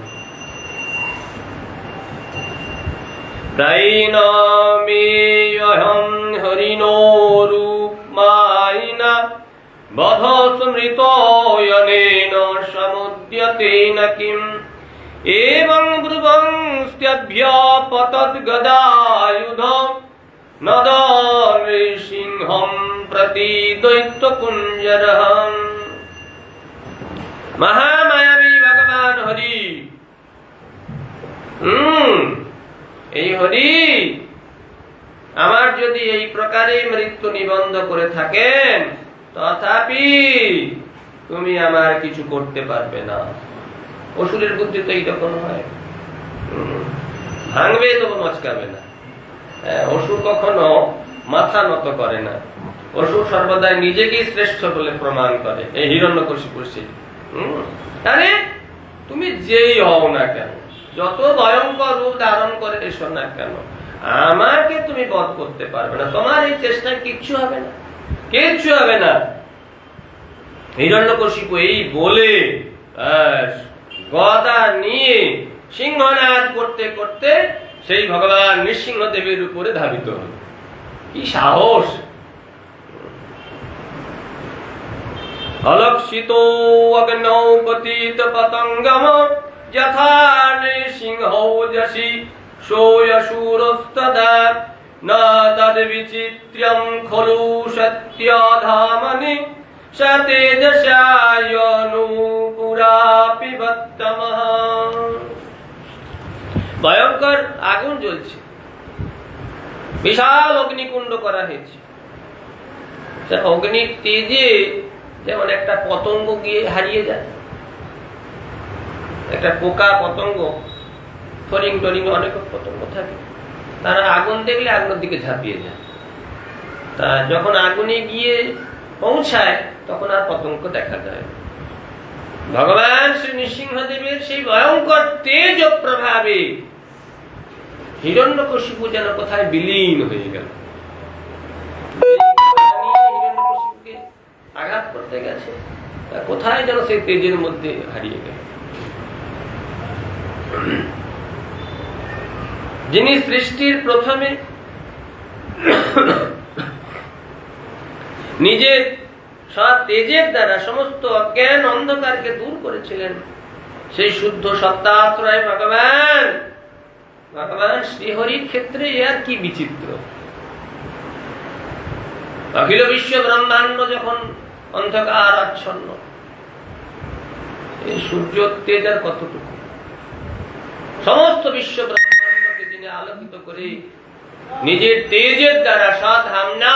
দাইনামেয়হং হরিণো রূপমায়িনা বধ স্মৃতয়নেন সমুদ্যতেন কিম এবং ব্রুবংস্ত্যভ্যপতদ্গদায়ুধ নদন নৃসিংহং প্রতি দৈত্যকুঞ্জরহং। মহামায়াবী ভগবান হরি, এই হরি আমার যদি এই প্রকারে মৃত্যু নিবন্ধ করে থাকেন, তথাপি তুমি আমার কিছু করতে পারবে না। অসুরের বুদ্ধি তো এইরকম হয়, ভাঙবে তবু মচকাবে না। অসুর কখনো মাথা নত করে না, অসুর সর্বদাই নিজেকেই শ্রেষ্ঠ বলে প্রমাণ করে। এই হিরণ্যকশিপুর সেই, আরে তুমি যেই হও না কেন, যত ভয়ঙ্কর রূপ ধারণ করে এসো না কেন, আমাকে তুমি বধ করতে পারবে না। তোমার এই চেষ্টায় কিচ্ছু হবে না, কিচ্ছু হবে না। হিরণ্যকশিপু এই বলে গদা নিয়ে সিংহনাদ করতে করতে সেই ভগবান নৃসিংহদেবের উপরে ধাবিত হল। কি সাহস! অলক্ষিত অগ্নৌ পতিত পতঙ্গম যথা নৃসিংহৌ যশি সোয়সুরস্তদা না তদ বিচিত্র্যং খলু সত্যধামনি ভয়ঙ্কর আগুন জ্বলছে, বিশাল অগ্নিকুণ্ড করা হয়েছে। অগ্নির তেজে যেমন একটা পতঙ্গ গিয়ে হারিয়ে যায়, একটা পোকা পতঙ্গ, ফরিং টরিং অনেক পতঙ্গ থাকে, তারা আগুন দেখলে আগুনের দিকে ঝাঁপিয়ে যায়। তা যখন আগুনে গিয়ে পৌঁছায় তখন আর পতঙ্গ দেখা যায়। ভগবান শ্রী নৃসিংহদেবের সেই ভয়ঙ্কর তেজ প্রভাবে হিরণ্যকশিপু যেন কোথায় বিলীন হয়ে গেল। হিরণ্যকশিপুকে আঘাত করতে গেছে, কোথায় যেন সেই তেজের মধ্যে হারিয়ে গেল। যিনি সৃষ্টির প্রথমে নিজের সব তেজের দ্বারা সমস্ত অজ্ঞান অন্ধকারকে দূর করেছিলেন, সেই শুদ্ধ সত্তাশ্রয় ভগবান শ্রীহরির ক্ষেত্রে আর কি বিচিত্র। অখিল বিশ্ব ব্রহ্মাণ্ড যখন অন্ধকার আচ্ছন্ন, এই সূর্য তেজ আর কতটুকু, সমস্ত বিশ্ব ব্রহ্মাণ্ডকে যিনি আলোকিত করে নিজের তেজের দ্বারা সাধামনা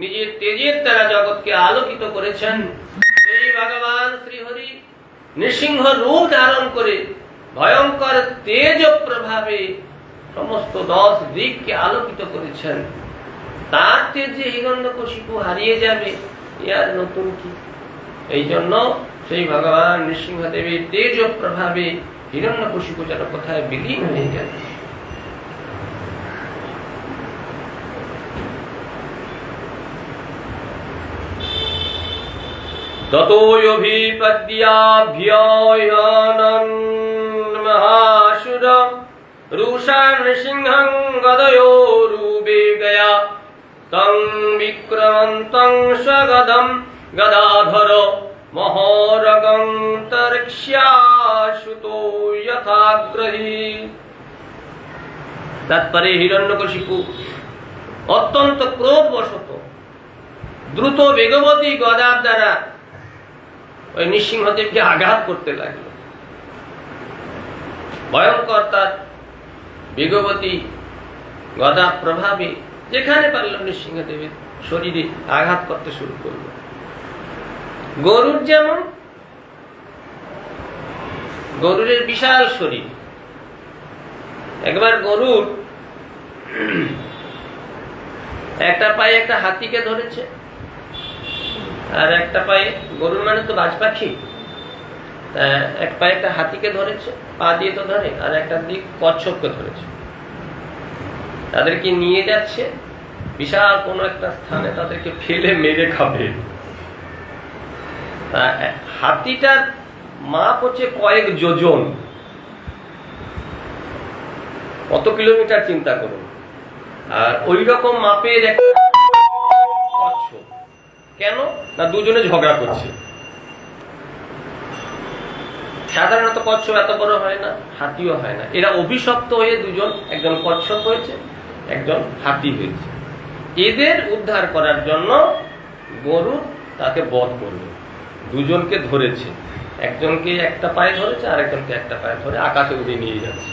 নিজের তেজের দ্বারা জগৎকে আলোকিত করেছেন, সেই ভগবান শ্রীহরি নৃসিংহ রূপ ধারণ করে ভয়ঙ্কর তেজ প্রভাবে সমস্ত 10 দিককে আলোকিত করেছেন। তার তেজে হিরণ্যকশিপু হারিয়ে যাবে, ইয়ার নতুন কি? এই জন্য সেই ভগবান নৃসিংহদেবের তেজ প্রভাবে হিরণ্যকশিপু যেন কোথায় বিলীন হয়ে গেল। ততোऽভিপদ্যাভ্যয়নন মহাসুর রুষা নৃসিংহং গদয়োরুবেগয়া তং বিক্রমন্তং স্বগদম গদাধর মহোরগং তর্ক্ষ্যাশুতো যথাগ্রহী। তারপরে হিরণ্যকশিপু অত্যন্ত ক্রোধবশত দ্রুত বেগবতী গদার দ্বারা ওই নৃসিংহদেবকে আঘাত করতে লাগল। ভয়ঙ্কর তার বেগবতী গদা প্রভাবে যেখানে পারল নৃসিংহদেবের শরীরে আঘাত করতে শুরু করল। গরুর যেমন, গরুরের বিশাল শরীর, একবার গরুর একটা পায়ে একটা হাতিকে ধরেছে, আর একটা পায়ে, গরুর মানে তো বাজ পাখি, এক পায়ে একটা হাতিকে ধরেছে, পা দিয়ে তো ধরে, আর একটা দিক কচ্ছপকে ধরেছে। তাদেরকে নিয়ে যাচ্ছে বিশাল কোনো একটা স্থানে, তাদেরকে ফেলে মেরে খাবে। হাতিটার মাপ হচ্ছে কয়েক যোজন, কত কিলোমিটার চিন্তা করুন। আর ওই রকম মাপের একটা কচ্ছপ, কেন না দুজনে ঝগড়া করছে। সাধারণত কচ্ছপ এত বড় হয় না, হাতিও হয় না, এরা অভিশপ্ত হয়ে দুজন, একজন কচ্ছপ হয়েছে, একজন হাতি হয়েছে। এদের উদ্ধার করার জন্য গরু তাকে বধ করবে, দুজনকে ধরেছে, একজনকে একটা পায়ে ধরেছে, আর একজনকে একটা পায়ে ধরে আকাশে উড়িয়ে নিয়ে যাচ্ছে।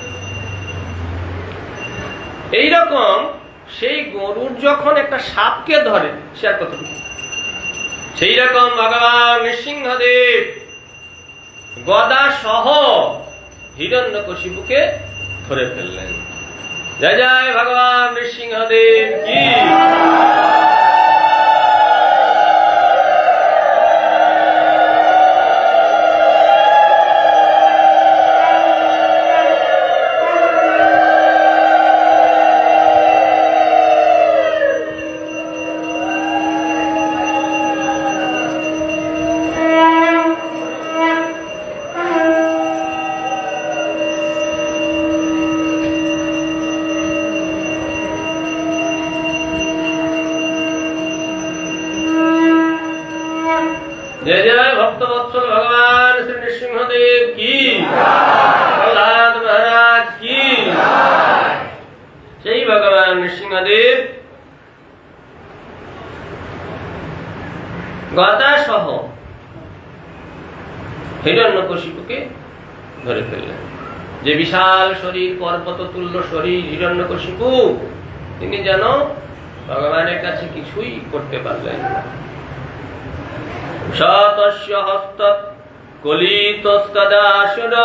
এইরকম সেই গরুর যখন একটা সাপকে ধরে, সে আর কতটুকু, সেই রকম ভগবান নৃসিংহদেব গদা সহ হিরণ্যকশিপুকে ধরে ফেললেন। জয় জয় ভগবান নৃসিংহদেব কি। जय जय भक्तवत्सल भगवान श्री नृसिंहदेव की, प्रहलाद महाराज की। সেই ভগবান নৃসিংহদেব গদা সহ হিরণ্যকশিপুকে ধরে ফেললেন। যে বিশাল শরীর, পর্বত তুল্য শরীর হিরণ্যকশিপু, তিনি যেন ভগবানের কাছে কিছুই করতে পারলেন না। শতস্য হস্তৎ কলিতস্তদাসুর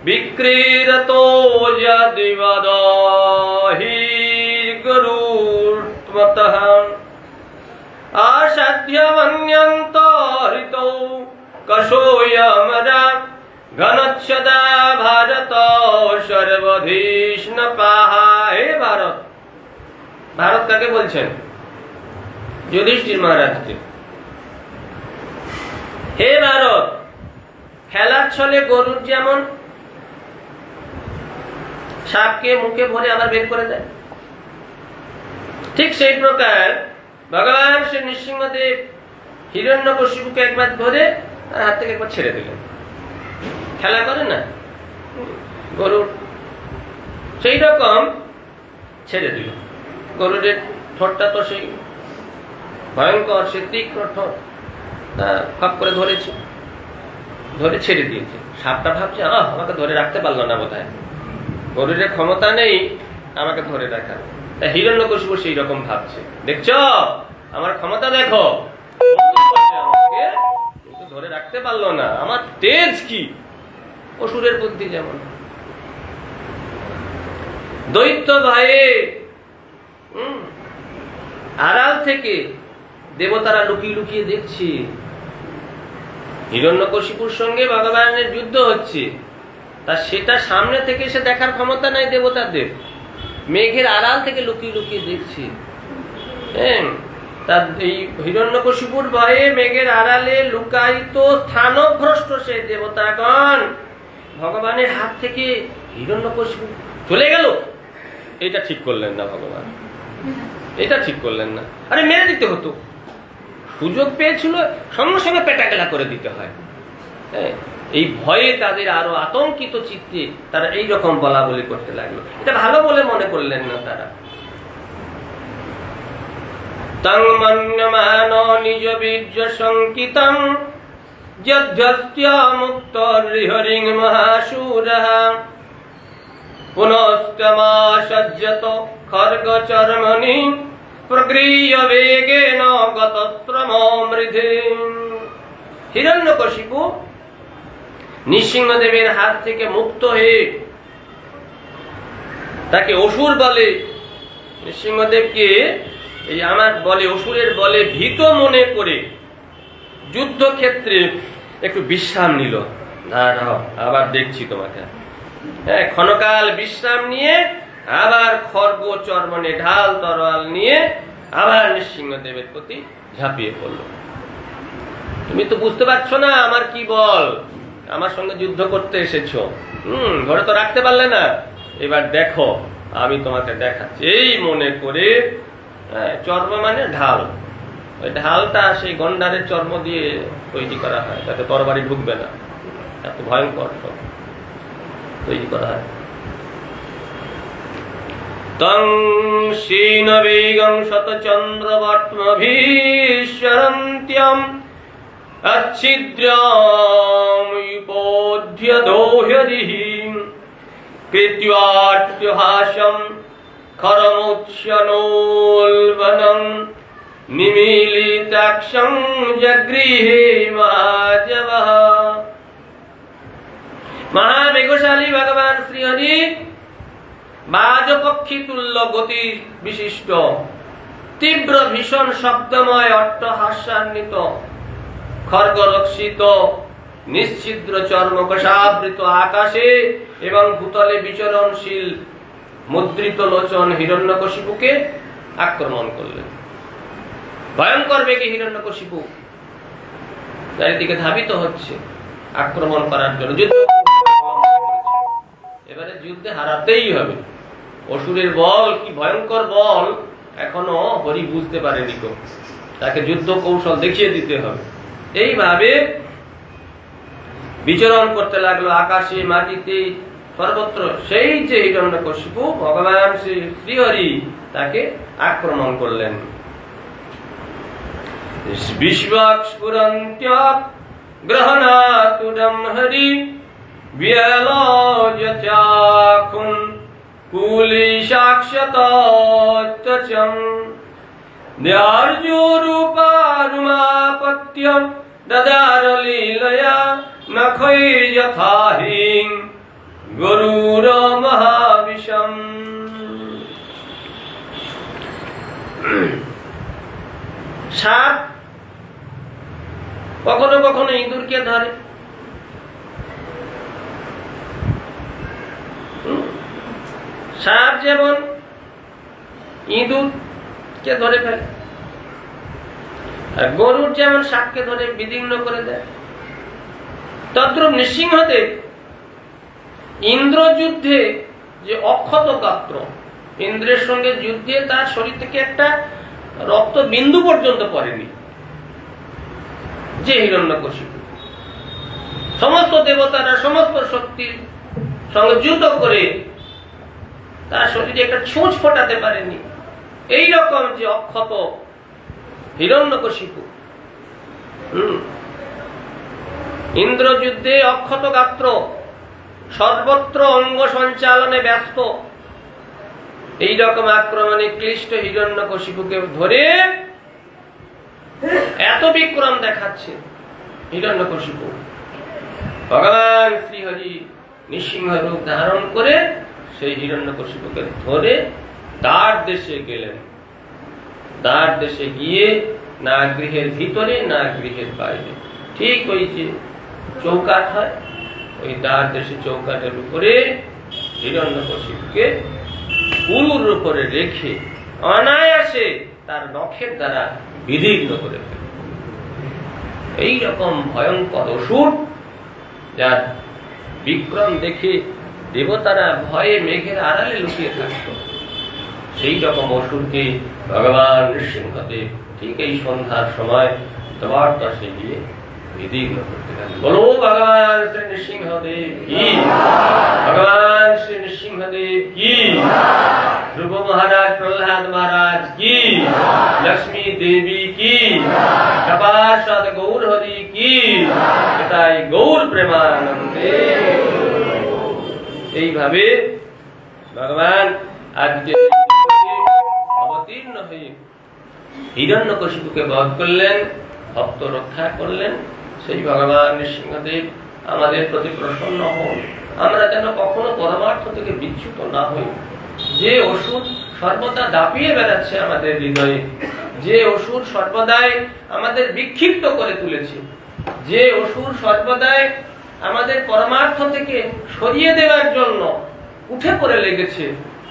বিক্রীড়তো যদিবদহি গরুর্ত্বতঃ অসাধ্যমন্যন্তরিতৌ কশোয়মরা ঘনচ্ছদা ভারত সর্বধীষ্ণপাহা। হে ভারত, ভারত কাকে বলছেন? যুধিষ্ঠির মহারাজকে। হে ভারত, খেলার ছলে গরুর যেমন সাপকে মুখে ভরে আবার বের করে দেয়, ঠিক সেই প্রকার ভগবান শ্রী নৃসিংহদেব হিরণ্যকশিপুকে একবার ধরে তার হাত থেকে একবার ছেড়ে দিলেন। খেলা করে না গরুর, সেই রকম ছেড়ে দিল। গরুরের ঠোঁটটা তো সেই ভয়ঙ্কর, সে তীক্ষ্ণ ঠোঁট, খপ করে ধরেছে, ধরে ছেড়ে দিয়েছে। সাপটা ভাবছে আমাকে ধরে রাখতে পারলো না বোধ হয়, গরুরের ক্ষমতা নেই আমাকে ধরে রাখার। তা হিরণ্যকশিপু সেই রকম ভাবছে, দেখছো আমার ক্ষমতা দেখো, আমাকে কিন্তু ধরে রাখতে পারলো না, আমার তেজ কি। অসুরের বুদ্ধি যেমন। দৈত্য ভয়ে আড়াল থেকে দেবতারা লুকিয়ে লুকিয়ে দেখছে হিরণ্যকশিপুর সঙ্গে ভগবানের যুদ্ধ হচ্ছে, তা সেটা সামনে থেকে সে দেখার ক্ষমতা নাই দেবতাদের, মেঘের আড়াল থেকে লুকিয়ে লুকিয়ে দেখছে। তার এই হিরণ্যকশিপুর ভয়ে মেঘের আড়ালে লুকায়িত স্থানভ্রষ্ট সে দেবতাগণ ভগবানের হাত থেকে হিরণ্যকশিপু চলে গেল। এটা ঠিক করলেন না ভগবান, এটা ঠিক করলেন না। আরে মেরে দিতে হতো, সুযোগ পেয়েছিল সঙ্গে সঙ্গে পেটাকেলা করে দিতে হয়। এই ভয়ে তাদের আরো আতঙ্কিত চিত্তে তারা এইরকম বলা বলি করতে লাগলো, এটা ভালো বলে মনে করলেন না তারা। তং মন্যমান নিজ বীর্য সংকিতং যদ্ধস্ত্য মুক্ত হরিং মহাসুরঃ পুনস্তমাসজ্জত খর্গ চর্মণি প্রগৃহ্য বেগেন গতস্ত্রমমৃধে। হিরণ্যকশিপু নৃসিংহদেবের হাত থেকে মুক্ত হয়ে, তাকে অসুর বলে, নৃসিংহদেবকে এই আমার বলে অসুরের বলে ভীত মনে করে যুদ্ধক্ষেত্রে একটু বিশ্রাম নিল। দাঁড়াও আবার দেখছি তোমাকে। ক্ষণকাল বিশ্রাম নিয়ে আবার খর্গ চর্মণে ঢাল তরোয়াল নিয়ে আবার নৃসিংহদেবের প্রতি ঝাঁপিয়ে পড়ল। তুমি তো বুঝতে পারছো না আমার কি বল, আমার সঙ্গে যুদ্ধ করতে এসেছো, ঘরে তো রাখতে পারলে না, এবার দেখো আমি তোমাকে দেখাচ্ছি। এই মনে করে চর্ম মানে ঢাল, ওই ঢালটা সেই গন্ডারের চর্ম দিয়ে তৈরি করা হয়, তাতে তরবারি ঢুকবে না, এত ভয়ঙ্কর সব তৈরি করা হয়। তং শীনবেগং শতচন্দ্রবট্মভীশ্বরন্ত্যম अच्छिद्र्योध्य दोह्यदिः कृत्वाट्युहासं खरमुत्स्यनोल्बनं निमीलिताक्षं जगृहे महाजवः। महावेगशाली भगवान श्रीहरि बाजपक्षी तुल्य गति विशिष्ट तीव्र भीषण शब्दमय अट्टहास्यान्वित খর্গ রক্ষিত নিশ্ছিদ্র চর্মকষাবৃত আকাশে এবং ভূতলে বিচরণশীল মুদ্রিত লোচন হিরণ্যকশিপুকে আক্রমণ করলেন। ভয়ঙ্কর বেগে হিরণ্যকশিপু চারিদিকে ধাবিত হচ্ছে আক্রমণ করার জন্য। এবারে যুদ্ধে হারাতেই হবে। অসুরের বল কি ভয়ঙ্কর বল এখনো হরি বুঝতে পারেনি, তাকে যুদ্ধ কৌশল দেখিয়ে দিতে হবে। এইভাবে বিচরণ করতে লাগলো আকাশে মাটিতে সর্বত্র। সেই যে হিরণ্যকশিপু ভগবান শ্রীহরি তাকে আক্রমণ করলেন। বিশ্বস্ফুরন্ত্য গ্রহণাতুরম হরি বিয়ালোযচাখুন কুলিশাক্ষতচম ন্যার্যরূপারুমাপত্যম দদার লীলয়া নখৈর্যথাহিং গরুর মহাবিষম। সাপ ইঁদুরকে ধরে। সাপ যেমন ইঁদুরকে ধরে ফেলে, আর গরুর যেমন সাপকে ধরে বিদীর্ণ করে দেয়, তদ্রূপ নৃসিংহদেব ইন্দ্রযুদ্ধে যে অক্ষত গাত্র, ইন্দ্রের সঙ্গে যুদ্ধে তার শরীর থেকে একটা রক্ত বিন্দু পর্যন্ত পড়েনি, যে হিরণ্যকশিপু সমস্ত দেবতারা সমস্ত শক্তির সঙ্গে যুদ্ধ করে তার শরীরে একটা ছুঁচ ফোটাতে পারেনি, এইরকম যে অক্ষত হিরণ্যকশিপু, ইন্দ্রযুদ্ধে অক্ষত গাত্র, সর্বত্র অঙ্গ সঞ্চালনে ব্যস্ত, এইরকম আক্রমণে ক্লিষ্ট হিরণ্যকশিপুকে ধরে এত বিক্রম দেখাচ্ছে হিরণ্যকশিপু। ভগবান শ্রীহরি নৃসিংহ রূপ ধারণ করে সেই হিরণ্যকশিপুকে ধরে দ্বার দেশে গেলেন। দ্বার দেশে গিয়ে না গৃহের ভিতরে না গৃহের বাইরে, ঠিক ওই যে চৌকাঠ হয়, ওই দ্বার দেশে চৌকাঠের উপরে হিরণ্যকশিপুকে পুরুর উপরে রেখে অনায়াসে তার নখের দ্বারা বিদীর্ণ করে ফেলে। এইরকম ভয়ঙ্কর অসুর, যার বিক্রম দেখে দেবতারা ভয়ে মেঘের আড়ালে লুকিয়ে থাকত, সেই রকম অসুরকে ভগবান নৃসিংহদেব ঠিক এই সন্ধ্যার সময় দ্বার পাশে গিয়ে বিদীর্ণ করতে গেলেন। বলো ভগবান শ্রী নৃসিংহদেব কি, ভগবান শ্রী নৃসিংহদেব কি, ধ্রুব মহারাজ প্রহ্লাদ মহারাজ কি, লক্ষ্মী দেবী কি, সপার্ষদ গৌর হরি কি, তাই গৌর প্রেমানন্দে। এইভাবে ভগবান আজকে অবতীর্ণ হয়ে হিরণ্যকশিপুকে বধ করলেন, ভক্ত রক্ষা করলেন। সেই ভগবান নৃসিংহদেব আমাদের প্রতি প্রসন্ন হন, আমরা যেন কখনো পরমার্থ থেকে বিচ্যুত না হই। যে অসুর সর্বদা দাপিয়ে বেড়াচ্ছে আমাদের হৃদয়ে, যে অসুর সর্বদাই আমাদের বিক্ষিপ্ত করে তুলেছে, যে অসুর সর্বদাই আমাদের পরমার্থ থেকে সরিয়ে দেওয়ার জন্য উঠে পড়ে লেগেছে,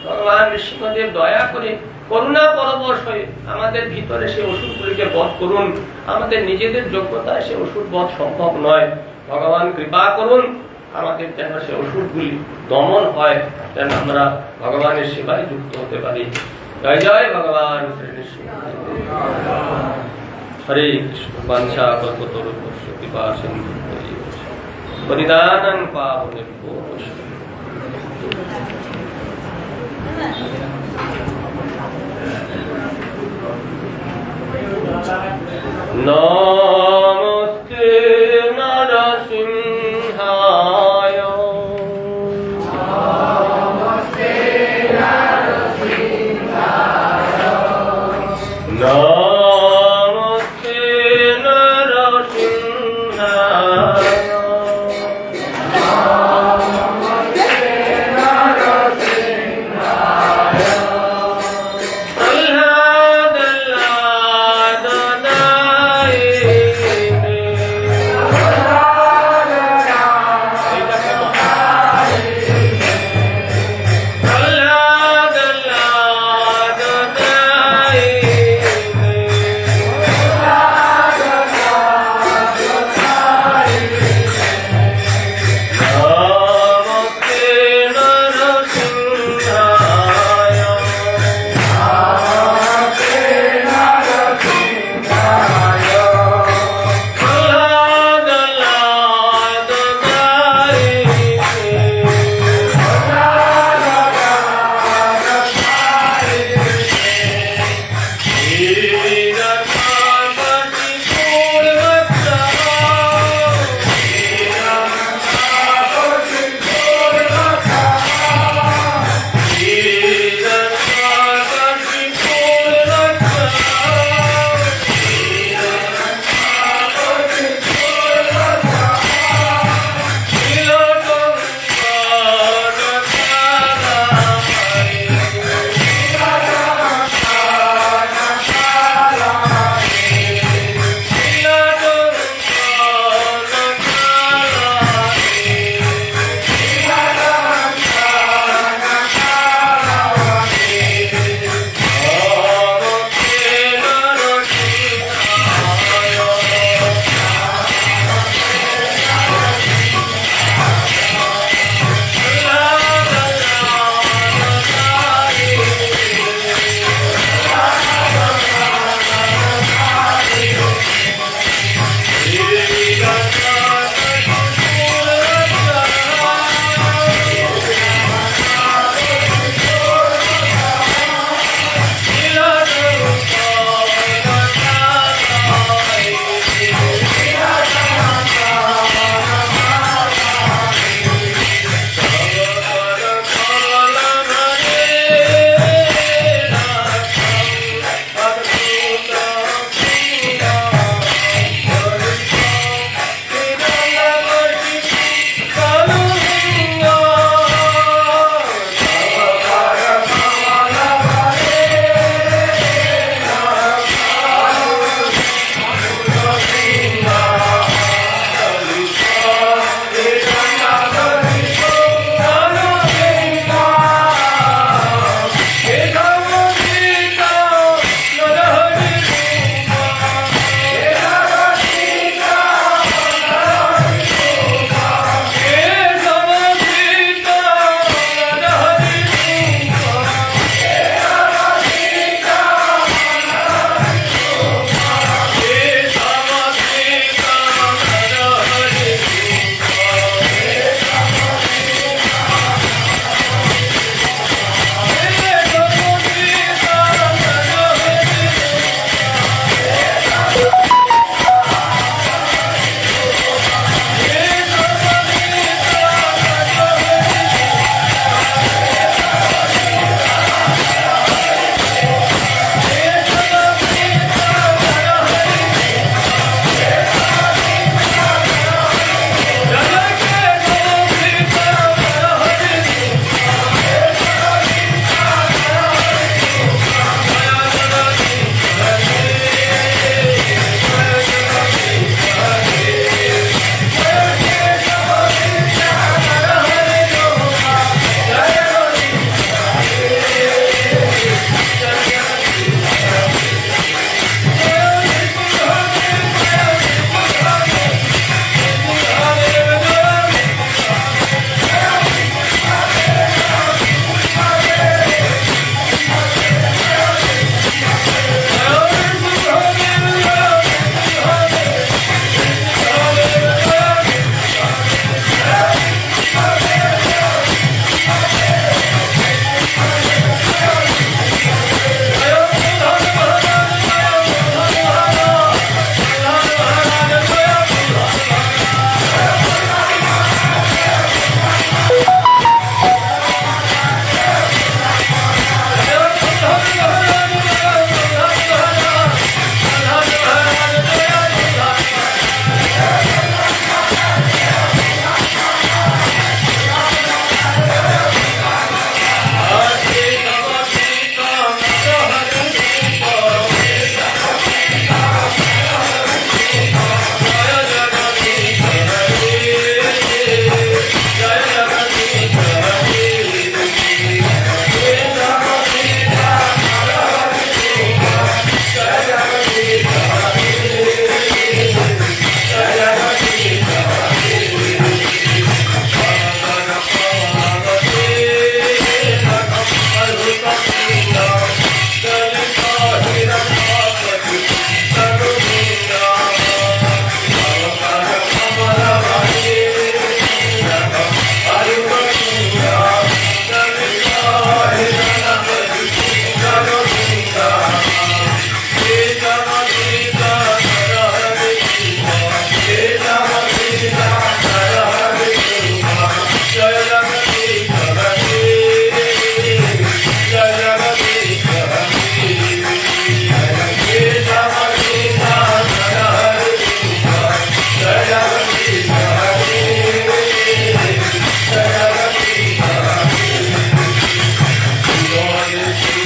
ভগবান নৃসিংহদেব দয়া করে করুণা পরবশ হয়ে আমাদের ভিতরে সে অসুরগুলিকে বধ করুন। আমাদের নিজেদের যোগ্যতায় সে অসুর বধ সম্ভব নয়, ভগবান কৃপা করুন আমাদের যেন সে অসুরগুলি দমন হয়, যেন আমরা ভগবানের সেবায় যুক্ত হতে পারি। জয় জয় ভগবান শ্রী নৃসিংহদেব। হরে কৃষ্ণ। বাঞ্ছা কল্পতরুভ্যশ্চ কৃপা সিন্ধু পরিদানং পাবনেভ্যো নমস্তে নরসিংহায়। নমস্তে নরসিংহায়। নমস্তে নরসিংহায়।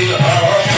Oh,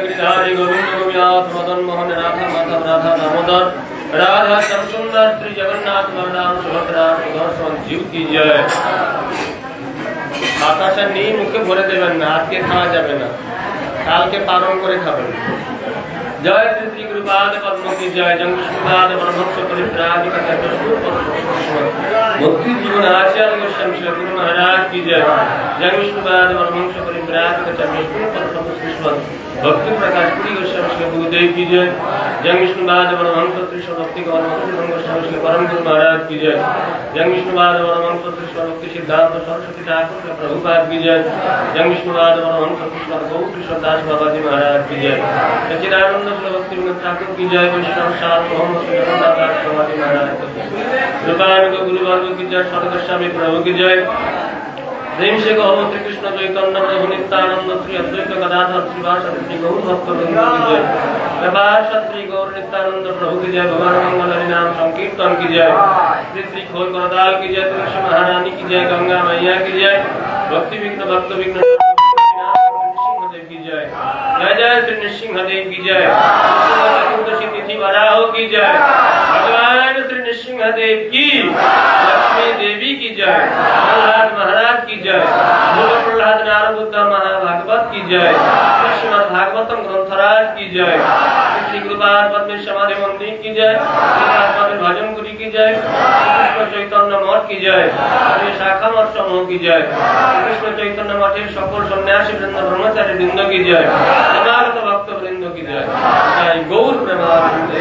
गिरिधारी गोविंद गोविनाथ मदन मोहन राधा माधव राधा दामोदर राधा श्याम सुंदर श्री जगन्नाथ बलराम सुभद्रा सुदर्शन जीव की जय। আকাশে নিয়ে মুখে ভরে দেবেন না, আজকে খাওয়া যাবে না, কালকে পালন করে খাবেন। জয় শ্রী শ্রী গুরুপাদ পদ্ম কি জয়। জঙ্গিষ্ণুপাদ পরমহংস পরিব্রাজক ভক্তি জীবন আচার্য গোস্বামী শ্রী গুরু মহারাজ কি জয়। জঙ্গিষ্ণুপাদ পরমহংস পরিব্রাজক भक्ति प्रकाश पुरी गोस्वामी श्री गुरुदेव की जय। जय विष्णुपाद परमहंस श्री भक्ति गोस्वामी श्री परम गुरु महाराज की जय। जय विष्णुपाद परमहंस श्री भक्ति सिद्धांत सरस्वती ठाकुर प्रभुपाद की जय। जय विष्णुपाद परमहंस श्री गौ कृष्ण दास बाबा जी महाराज की जय। सच्चिदानंद श्री भक्ति ठाकुर की जय। वैष्णव सार मोहम्मद श्री जगन्नाथ दास बाबा जी महाराज की जय। कृपान गुरु वर्ग की जय। सर्वगोस्वामी प्रभु की जय। प्रेम से कहो श्री कृष्ण चैतन्य प्रभु नित्यानंद श्री अद्वैत गदाधर श्रीवासदि श्री गौर भक्तवृंद की जय। कृपाल श्री गौर नित्यानंद प्रभु की जय। भगवान मंगल हरि नाम संकीर्तन की जय। श्री श्री खोल करदाल की जय। तुलसी महारानी की जय। गंगा मैया की जय। भक्ति विघ्न भक्त विघ्न नृसिंहदेव की जय। जय जय श्री नृसिंहदेव की जय। चतुर्दशी तिथि वराहो की जय। भगवान श्री नृसिंहदेव की। लक्ष्मी देवी की जय। प्रहलाद महाराज की जय। प्रहलाद नारद महाभागवत की जय। श्रीमद भागवतम ग्रंथराज की जय। श्री गुरुपाद पद्म समाधि मंदिर की जय। भजन गुरु की जय। कृष्ण चैतन्य मठ की जय। शाखा मठ समूह की जय। कृष्ण चैतन्य मठेर सकल सन्यासी वृंद ब्रह्मचारी वृंद की जय। समागत भक्त वृंद की जय। जय गौर प्रेमानंद।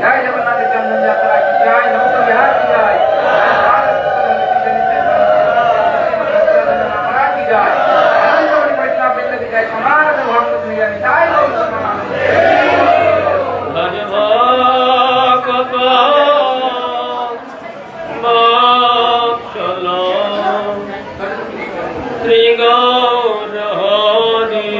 जय जगन्नाथ चंदन यात्रा की जय। नमो बिहार की जय। श्री गौर हरि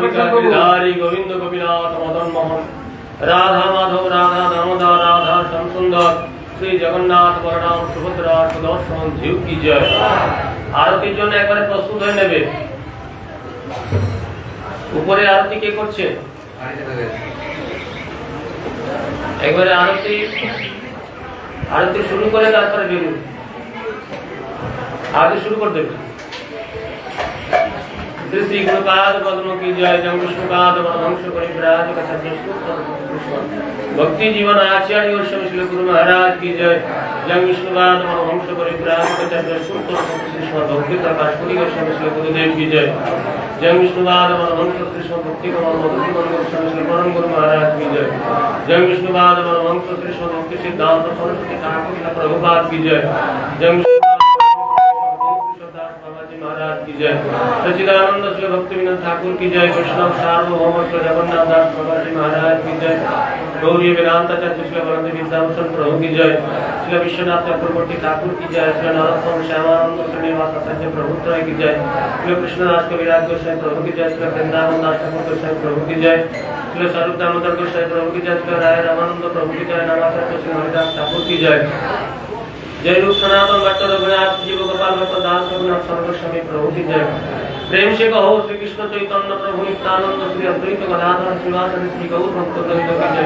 गिरिधारी गोविंद गोपीनाथ मदन मोहन राधा माधव राधा दामोदर राधा श्याम सुंदर श्री जगन्नाथ बलराम सुभद्रा सुदर्शन जीव की जय। आरतिर জন্য একবারে প্রস্তুত হয়ে নেবে। উপরে আরতি কে করছে? একবারে আরতি শুরু করে তারপরে বেরুন। आगे शुरू कर देंगे। श्री श्री गुरुपाद पद्म की जय। जम विष्णुपाद वंश परिव्राज का भक्ति जीवन आचार्य और श्री गुरु महाराज की जय। जम विष्णुपाद वंश परिव्राज का भक्ति प्रकाश पुरी और श्री गुरुदेव की जय। जम विष्णुपाद वंश कृष्ण भक्ति कमल श्री परम गुरु महाराज की जय। जम विष्णुपाद वंश कृष्ण भक्ति सिद्धांत सरस्वती ठाकुर प्रभुपाद की जय। जम महाराज की जय। सच्चिदानंद श्री भक्ति विनोद ठाकुर की जय। वैष्णव सार्वभौम श्री जगन्नाथ दास बाबा जी महाराज की जय। गौरी वेदांताचार्य श्री वरद विद्याभूषण प्रभु की जय। श्री विश्वनाथ चक्रवर्ती ठाकुर की जय। श्री नरोत्तम श्यामानंद श्रीनिवास आचार्य प्रभु त्रय की जय। श्री कृष्णदास कविराज गोसाई प्रभु की जय। श्री वृंदावन दास ठाकुर गोसाई प्रभु की जय। श्री स्वरूप दामोदर गोसाई प्रभु की जय। श्री राय रामानंद प्रभु की जय। नामाचार्य श्री हरिदास ठाकुर की जय। जय रूप सनातन भट्ट रघुनाथ जीव गोपाल भट्ट दास रघुनाथ सर्वस्वामी प्रभु की जय। प्रेम से कहो श्री कृष्ण चैतन्य प्रभु नित्यानंद श्री अद्वैत गदाधर श्रीवासदि श्री गौर भक्त वृंद की जय।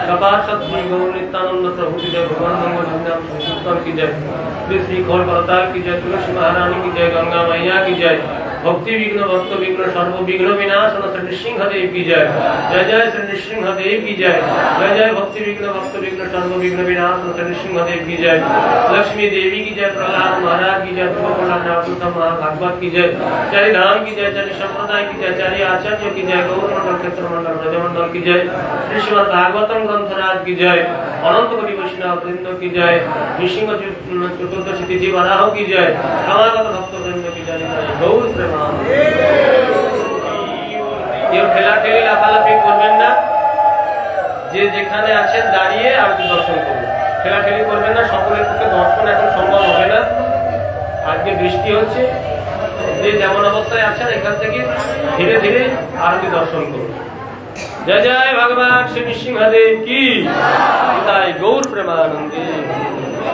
कपाल सत श्री गौर नित्यानंद प्रभु की जय। भगवान मंगल धन्यम संकीर्तन की जय। श्री श्री खोल परताल की जय। तुलसी महारानी की जय। गंगा मैया की जय। भक्ति विघ्न भक्त विघ्न सर्व विघ्न विनाशन श्री नृसिंहदेव की जय। जय जय श्री नृसिंहदेव की जय। जय जय भक्ति विघ्न भक्त विघ्न सर्व विघ्न विनाशन श्री नृसिंहदेव की जय। लक्ष्मी देवी की जय। प्रहलाद महाराज की जय। महाभागवत की जय। चारि धाम की जय। चारि संप्रदाय की जय। चारि आचार्य की जय। गौर मंडल क्षेत्र मंडल ब्रजमंडल की जय। श्री श्रीमद भागवतम ग्रंथराज की जय। अनंत कोटि वैष्णव वृंद की जय। नृसिंह चतुर्दशी तिथि वराह की जय। समागत भक्त वृंद की जय। गौर प्रेम। কেউ ঠেলাঠেলি লাফালাফি করবেন না। যে যেখানে আছেন দাঁড়িয়ে আরতি দর্শন করুন। ঠেলাঠেলি করবেন না। সকলের পক্ষে দর্শন এখন সম্ভব হবে না। আজকে বৃষ্টি হচ্ছে। যে যেমন অবস্থায় আছেন এখান থেকে ধীরে ধীরে আরতি দর্শন করুন। জয় জয় ভগবান শ্রী নৃসিংহদেব কি। তাই গৌর প্রেমানন্দে।